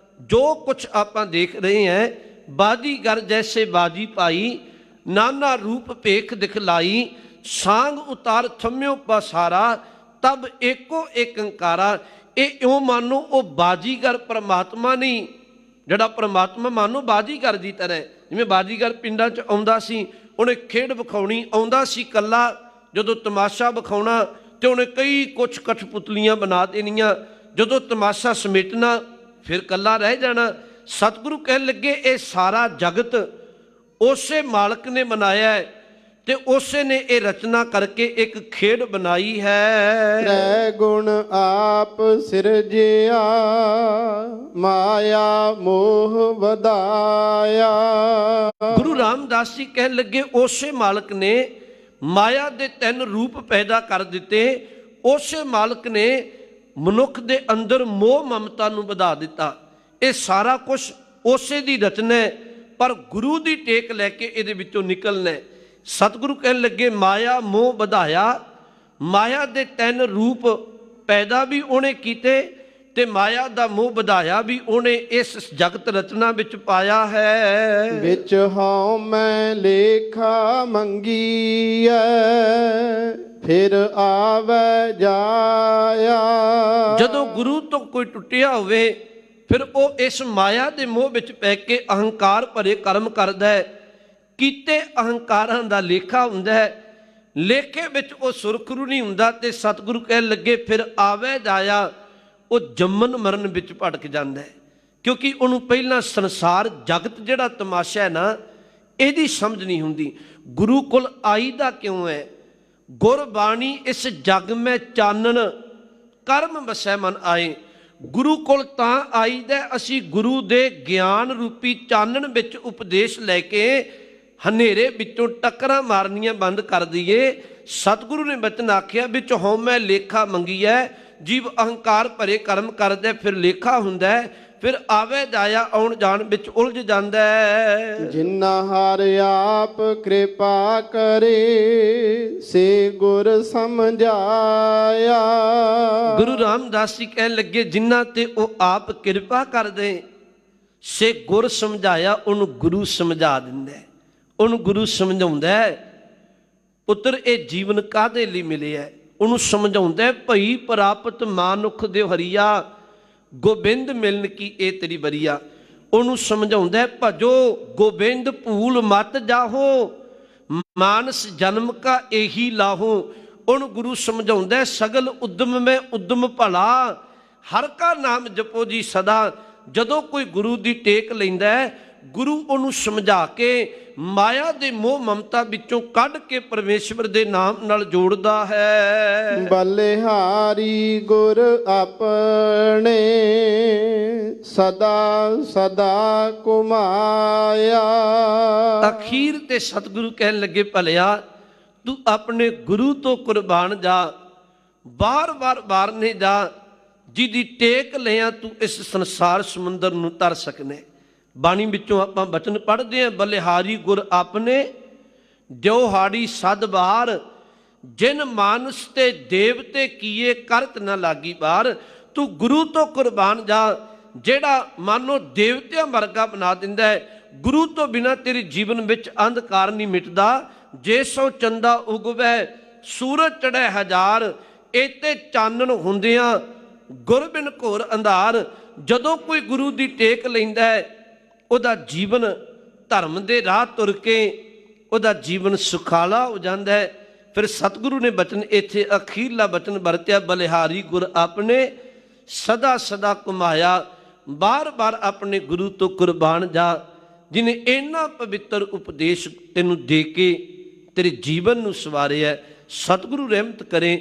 ਜੋ ਕੁਛ ਆਪਾਂ ਦੇਖ ਰਹੇ ਹਾਂ, ਬਾਜੀਗਰ ਜੈਸੇ ਬਾਜੀ ਪਾਈ, ਨਾਨਾ ਰੂਪ ਭੇਖ ਦਿਖਲਾਈ, ਸਾਂਗ ਉਤਾਰ ਥੰਮਿਓ ਪਸਾਰਾ, ਤਬ ਏਕੋ ਏਕੰਕਾਰਾ। ਇਹ ਇਉਂ ਮਾਨੋ ਉਹ ਬਾਜੀਗਰ ਪਰਮਾਤਮਾ ਨਹੀਂ, ਜਿਹੜਾ ਪਰਮਾਤਮਾ ਮਾਨੋ ਬਾਜੀਗਰ ਦੀ ਤਰ੍ਹਾਂ, ਜਿਵੇਂ ਬਾਜੀਗਰ ਪਿੰਡਾਂ 'ਚ ਆਉਂਦਾ ਸੀ, ਉਹਨੇ ਖੇਡ ਵਿਖਾਉਣੀ, ਆਉਂਦਾ ਸੀ ਕੱਲਾ, ਜਦੋਂ ਤਮਾਸ਼ਾ ਵਿਖਾਉਣਾ ਤੇ ਉਹਨੇ ਕਈ ਕੁਛ ਕਠਪੁਤਲੀਆਂ ਬਣਾ ਦੇਣੀਆਂ, ਜਦੋਂ ਤਮਾਸ਼ਾ ਸਮੇਟਣਾ ਫਿਰ ਕੱਲਾ ਰਹਿ ਜਾਣਾ। ਸਤਿਗੁਰੂ ਕਹਿਣ ਲੱਗੇ ਇਹ ਸਾਰਾ ਜਗਤ ਉਸੇ ਮਾਲਕ ਨੇ ਬਣਾਇਆ ਹੈ ਤੇ ਉਸੇ ਨੇ ਇਹ ਰਚਨਾ ਕਰਕੇ ਇੱਕ ਖੇਡ ਬਣਾਈ ਹੈ। ਤ੍ਰੈ ਗੁਣ ਆਪ ਸਿਰਜਿਆ, ਮਾਇਆ ਮੋਹ ਵਧਾਇਆ। ਗੁਰੂ ਰਾਮਦਾਸ ਜੀ ਕਹਿਣ ਲੱਗੇ ਉਸੇ ਮਾਲਕ ਨੇ ਮਾਇਆ ਦੇ 3 ਰੂਪ ਪੈਦਾ ਕਰ ਦਿੱਤੇ, ਉਸੇ ਮਾਲਕ ਨੇ ਮਨੁੱਖ ਦੇ ਅੰਦਰ ਮੋਹ ਮਮਤਾ ਨੂੰ ਵਧਾ ਦਿੱਤਾ। ਇਹ ਸਾਰਾ ਕੁਛ ਉਸੇ ਦੀ ਰਚਨਾ ਹੈ, ਪਰ ਗੁਰੂ ਦੀ ਟੇਕ ਲੈ ਕੇ ਇਹਦੇ ਵਿੱਚੋਂ ਨਿਕਲਣਾ। ਸਤਿਗੁਰੂ ਕਹਿਣ ਲੱਗੇ ਮਾਇਆ ਮੋਹ ਵਧਾਇਆ, ਮਾਇਆ ਦੇ 3 ਰੂਪ ਪੈਦਾ ਵੀ ਉਹਨੇ ਕੀਤੇ ਤੇ ਮਾਇਆ ਦਾ ਮੋਹ ਵਧਾਇਆ ਵੀ ਉਹਨੇ ਇਸ ਜਗਤ ਰਚਨਾ ਵਿੱਚ ਪਾਇਆ ਹੈ। ਵਿੱਚ ਹਉ ਮੈਂ ਲੇਖਾ ਮੰਗੀਐ, ਫਿਰ ਆਵੈ ਜਾਇਆ। ਜਦੋਂ ਗੁਰੂ ਤੋਂ ਕੋਈ ਟੁੱਟਿਆ ਹੋਵੇ ਫਿਰ ਉਹ ਇਸ ਮਾਇਆ ਦੇ ਮੋਹ ਵਿੱਚ ਪੈ ਕੇ ਅਹੰਕਾਰ ਭਰੇ ਕਰਮ ਕਰਦਾ ਹੈ। ਕੀਤੇ ਅਹੰਕਾਰਾਂ ਦਾ ਲੇਖਾ ਹੁੰਦਾ ਹੈ, ਲੇਖੇ ਵਿੱਚ ਉਹ ਸੁਰਖਰੂ ਨਹੀਂ ਹੁੰਦਾ ਤੇ ਸਤਿਗੁਰੂ ਕਹਿਣ ਲੱਗੇ ਫਿਰ ਆਵੈ ਜਾਇਆ, ਉਹ ਜੰਮਣ ਮਰਨ ਵਿੱਚ ਭਟਕ ਜਾਂਦਾ ਹੈ। ਕਿਉਂਕਿ ਉਹਨੂੰ ਪਹਿਲਾਂ ਸੰਸਾਰ ਜਗਤ ਜਿਹੜਾ ਤਮਾਸ਼ਾ ਹੈ ਨਾ, ਇਹਦੀ ਸਮਝ ਨਹੀਂ ਹੁੰਦੀ। ਗੁਰੂ ਕੋਲ ਆਈ ਦਾ ਕਿਉਂ ਹੈ? ਗੁਰਬਾਣੀ ਇਸ ਜਗ ਮੈਂ ਚਾਨਣ, ਕਰਮ ਵਸੈ ਮਨ ਆਏ। ਗੁਰੂ ਕੋਲ ਤਾਂ ਆਈਦਾ ਅਸੀਂ ਗੁਰੂ ਦੇ ਗਿਆਨ ਰੂਪੀ ਚਾਨਣ ਵਿੱਚ ਉਪਦੇਸ਼ ਲੈ ਕੇ ਹਨੇਰੇ ਵਿੱਚੋਂ ਟੱਕਰਾਂ ਮਾਰਨੀਆਂ ਬੰਦ ਕਰ ਦਈਏ। ਸਤਿਗੁਰੂ ਨੇ ਬਚਨ ਆਖਿਆ ਵਿੱਚ ਹਉਮੈ ਲੇਖਾ ਮੰਗੀਐ, ਜੀਵ ਅਹੰਕਾਰ ਭਰੇ ਕਰਮ ਕਰਦਾ ਫਿਰ ਲੇਖਾ ਹੁੰਦਾ, ਫਿਰ ਆਵੇ ਜਾਇਆ ਆਉਣ ਜਾਣ ਵਿੱਚ ਉਲਝ ਜਾਂਦਾ ਹੈ। ਜਿਨਾ ਹਰ ਆਪ ਕਿਰਪਾ ਕਰੇ ਸੇ ਗੁਰ ਸਮਝਾਇਆ। ਗੁਰੂ ਰਾਮਦਾਸ ਜੀ ਕਹਿਣ ਲੱਗੇ ਜਿਨ੍ਹਾਂ ਤੇ ਉਹ ਆਪ ਕਿਰਪਾ ਕਰਦੇ ਸੇ ਗੁਰ ਸਮਝਾਇਆ, ਉਹਨੂੰ ਗੁਰੂ ਸਮਝਾ ਦਿੰਦਾ, ਉਹਨੂੰ ਗੁਰੂ ਸਮਝਾਉਂਦਾ ਪੁੱਤਰ ਇਹ ਜੀਵਨ ਕਾਹਦੇ ਲਈ ਮਿਲਿਆ। ਉਹਨੂੰ ਸਮਝਾਉਂਦਾ ਭਈ ਪ੍ਰਾਪਤ ਮਾਨੁਖ ਦੇ ਹਰੀਆ ਗੋਬਿੰਦ ਮਿਲਨ ਕੀ ਇਹ ਤੇਰੀ ਬਰੀਆ। ਉਹਨੂੰ ਸਮਝਾਉਂਦਾ ਭਜੋ ਗੋਬਿੰਦ ਭੂਲ ਮਤ ਜਾਹੋ ਮਾਨਸ ਜਨਮ ਕਾ ਇਹੀ ਲਾਹੋ। ਉਹਨੂੰ ਗੁਰੂ ਸਮਝਾਉਂਦਾ ਸਗਲ ਉਦਮ ਮੈਂ ਉਦਮ ਭਲਾ ਹਰ ਕਾ ਨਾਮ ਜਪੋ ਜੀ ਸਦਾ। ਜਦੋਂ ਕੋਈ ਗੁਰੂ ਦੀ ਟੇਕ ਲੈਂਦਾ ਗੁਰੂ ਉਹਨੂੰ ਸਮਝਾ ਕੇ ਮਾਇਆ ਦੇ ਮੋਹ ਮਮਤਾ ਵਿੱਚੋਂ ਕੱਢ ਕੇ ਪਰਮੇਸ਼ਵਰ ਦੇ ਨਾਮ ਨਾਲ ਜੋੜਦਾ ਹੈ। ਬਲਿਹਾਰੀ ਗੁਰ ਆਪਣੇ ਸਦਾ ਸਦਾ ਕੁਮਾਇਆ। ਅਖੀਰ ਤੇ ਸਤਿਗੁਰੂ ਕਹਿਣ ਲੱਗੇ ਭਲਿਆ ਤੂੰ ਆਪਣੇ ਗੁਰੂ ਤੋਂ ਕੁਰਬਾਨ ਜਾ, ਬਾਰ-ਬਾਰ ਬਾਰਨੇ ਜਾ, ਜਿਹਦੀ ਟੇਕ ਲਿਆ ਤੂੰ ਇਸ ਸੰਸਾਰ ਸਮੁੰਦਰ ਨੂੰ ਤਰ ਸਕਨੇ। ਬਾਣੀ ਵਿੱਚੋਂ ਆਪਾਂ ਬਚਨ ਪੜ੍ਹਦੇ ਹਾਂ ਬਲਿਹਾਰੀ ਗੁਰ ਆਪਣੇ ਦਿਓ ਹਾੜੀ ਸਦ ਬਾਰ ਜਿਨ ਮਾਨਸ ਤੇ ਦੇਵਤੇ ਕੀਏ ਕਰਤ ਨਾ ਲਾਗੀ ਬਾਰ। ਤੂੰ ਗੁਰੂ ਤੋਂ ਕੁਰਬਾਨ ਜਾ ਜਿਹੜਾ ਮਾਨੋ ਦੇਵਤਿਆਂ ਵਰਗਾ ਬਣਾ ਦਿੰਦਾ ਹੈ। ਗੁਰੂ ਤੋਂ ਬਿਨਾਂ ਤੇਰੇ ਜੀਵਨ ਵਿੱਚ ਅੰਧਕਾਰ ਨਹੀਂ ਮਿਟਦਾ। ਜੇ ਸੋ ਚੰਦਾ ਉਗਵੈ ਸੂਰਜ ਚੜ੍ਹੈ ਹਜ਼ਾਰ ਇਤੇ ਚਾਨਣ ਹੁੰਦਿਆਂ ਗੁਰ ਬਿਨ ਘੋਰ ਅੰਧਾਰ। ਜਦੋਂ ਕੋਈ ਗੁਰੂ ਦੀ ਟੇਕ ਲੈਂਦਾ ਹੈ ਉਹਦਾ ਜੀਵਨ ਧਰਮ ਦੇ ਰਾਹ ਤੁਰ ਕੇ ਉਹਦਾ ਜੀਵਨ ਸੁਖਾਲਾ ਹੋ ਜਾਂਦਾ ਹੈ। ਫਿਰ ਸਤਿਗੁਰੂ ਨੇ ਬਚਨ ਇੱਥੇ ਅਖੀਰਲਾ ਬਚਨ ਵਰਤਿਆ ਬਲਿਹਾਰੀ ਗੁਰ ਆਪਣੇ ਸਦਾ ਸਦਾ ਘੁਮਾਇਆ। ਬਾਰ-ਬਾਰ ਆਪਣੇ ਗੁਰੂ ਤੋਂ ਕੁਰਬਾਨ ਜਾ ਜਿਹਨੇ ਇੰਨਾ ਪਵਿੱਤਰ ਉਪਦੇਸ਼ ਤੈਨੂੰ ਦੇ ਕੇ ਤੇਰੇ ਜੀਵਨ ਨੂੰ ਸਵਾਰਿਆ। ਸਤਿਗੁਰੂ ਰਹਿਮਤ ਕਰੇ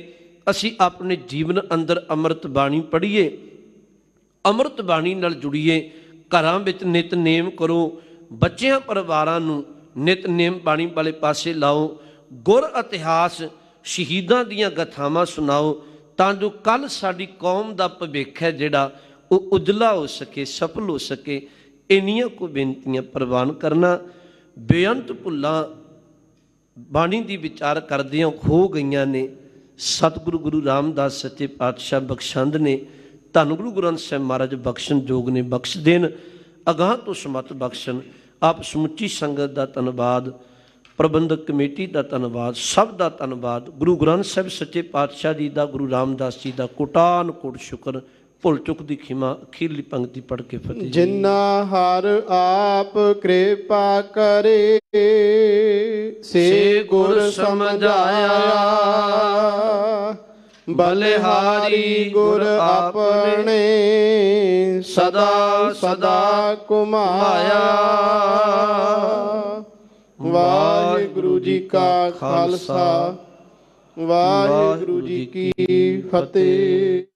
ਅਸੀਂ ਆਪਣੇ ਜੀਵਨ ਅੰਦਰ ਅੰਮ੍ਰਿਤ ਬਾਣੀ ਪੜ੍ਹੀਏ, ਅੰਮ੍ਰਿਤ ਬਾਣੀ ਨਾਲ ਜੁੜੀਏ, ਘਰਾਂ ਵਿੱਚ ਨਿਤਨੇਮ ਕਰੋ, ਬੱਚਿਆਂ ਪਰਿਵਾਰਾਂ ਨੂੰ ਨਿਤਨੇਮ ਬਾਣੀ ਵਾਲੇ ਪਾਸੇ ਲਾਓ, ਗੁਰ ਇਤਿਹਾਸ ਸ਼ਹੀਦਾਂ ਦੀਆਂ ਗਾਥਾਵਾਂ ਸੁਣਾਓ ਤਾਂ ਜੋ ਕੱਲ੍ਹ ਸਾਡੀ ਕੌਮ ਦਾ ਭਵਿੱਖ ਹੈ ਜਿਹੜਾ ਉਹ ਉਜਲਾ ਹੋ ਸਕੇ, ਸਫਲ ਹੋ ਸਕੇ। ਇੰਨੀਆਂ ਕੋ ਬੇਨਤੀਆਂ ਪ੍ਰਵਾਨ ਕਰਨਾ। ਬੇਅੰਤ ਭੁੱਲਾਂ ਬਾਣੀ ਦੀ ਵਿਚਾਰ ਕਰਦਿਆਂ ਹੋ ਗਈਆਂ ਨੇ। ਸਤਿਗੁਰੂ ਗੁਰੂ ਰਾਮਦਾਸ ਸੱਚੇ ਪਾਤਸ਼ਾਹ ਬਖਸ਼ੰਦ ਨੇ, ਧੰਨ ਗੁਰੂ ਗ੍ਰੰਥ ਸਾਹਿਬ ਮਹਾਰਾਜ ਬਖਸ਼ਣ ਯੋਗ ਨੇ, ਬਖਸ਼ ਦੇਣ, ਅਗਾਂਹ ਤੋਂ ਸਮਤ ਬਖਸ਼ਣ। ਆਪ ਸਮੁੱਚੀ ਸੰਗਤ ਦਾ ਧੰਨਵਾਦ, ਪ੍ਰਬੰਧਕ ਕਮੇਟੀ ਦਾ ਧੰਨਵਾਦ, ਸਭ ਦਾ ਧੰਨਵਾਦ। ਗੁਰੂ ਗ੍ਰੰਥ ਸਾਹਿਬ ਸੱਚੇ ਪਾਤਸ਼ਾਹ ਜੀ ਦਾ, ਗੁਰੂ ਰਾਮਦਾਸ ਜੀ ਦਾ ਕੋਟਾਨ ਕੋਟ ਸ਼ੁਕਰ। ਭੁੱਲ ਚੁੱਕ ਦੀ ਖਿਮਾ। ਅਖੀਰਲੀ ਪੰਕਤੀ ਪੜ੍ਹ ਕੇ ਫਤਿਹ। ਜਿਨਾ ਹਰ ਆਪ ਕਿਰਪਾ ਕਰੇ ਸੇ ਗੁਰ ਸਮਝਾਇਆ। ਬਲਿਹਾਰੀ ਗੁਰ ਆਪਣੇ ਸਦਾ ਸਦਾ ਘੁਮਾਇਆ। ਵਾਹਿਗੁਰੂ ਜੀ ਕਾ ਖਾਲਸਾ, ਵਾਹਿਗੁਰੂ ਜੀ ਕੀ ਫਤਿਹ।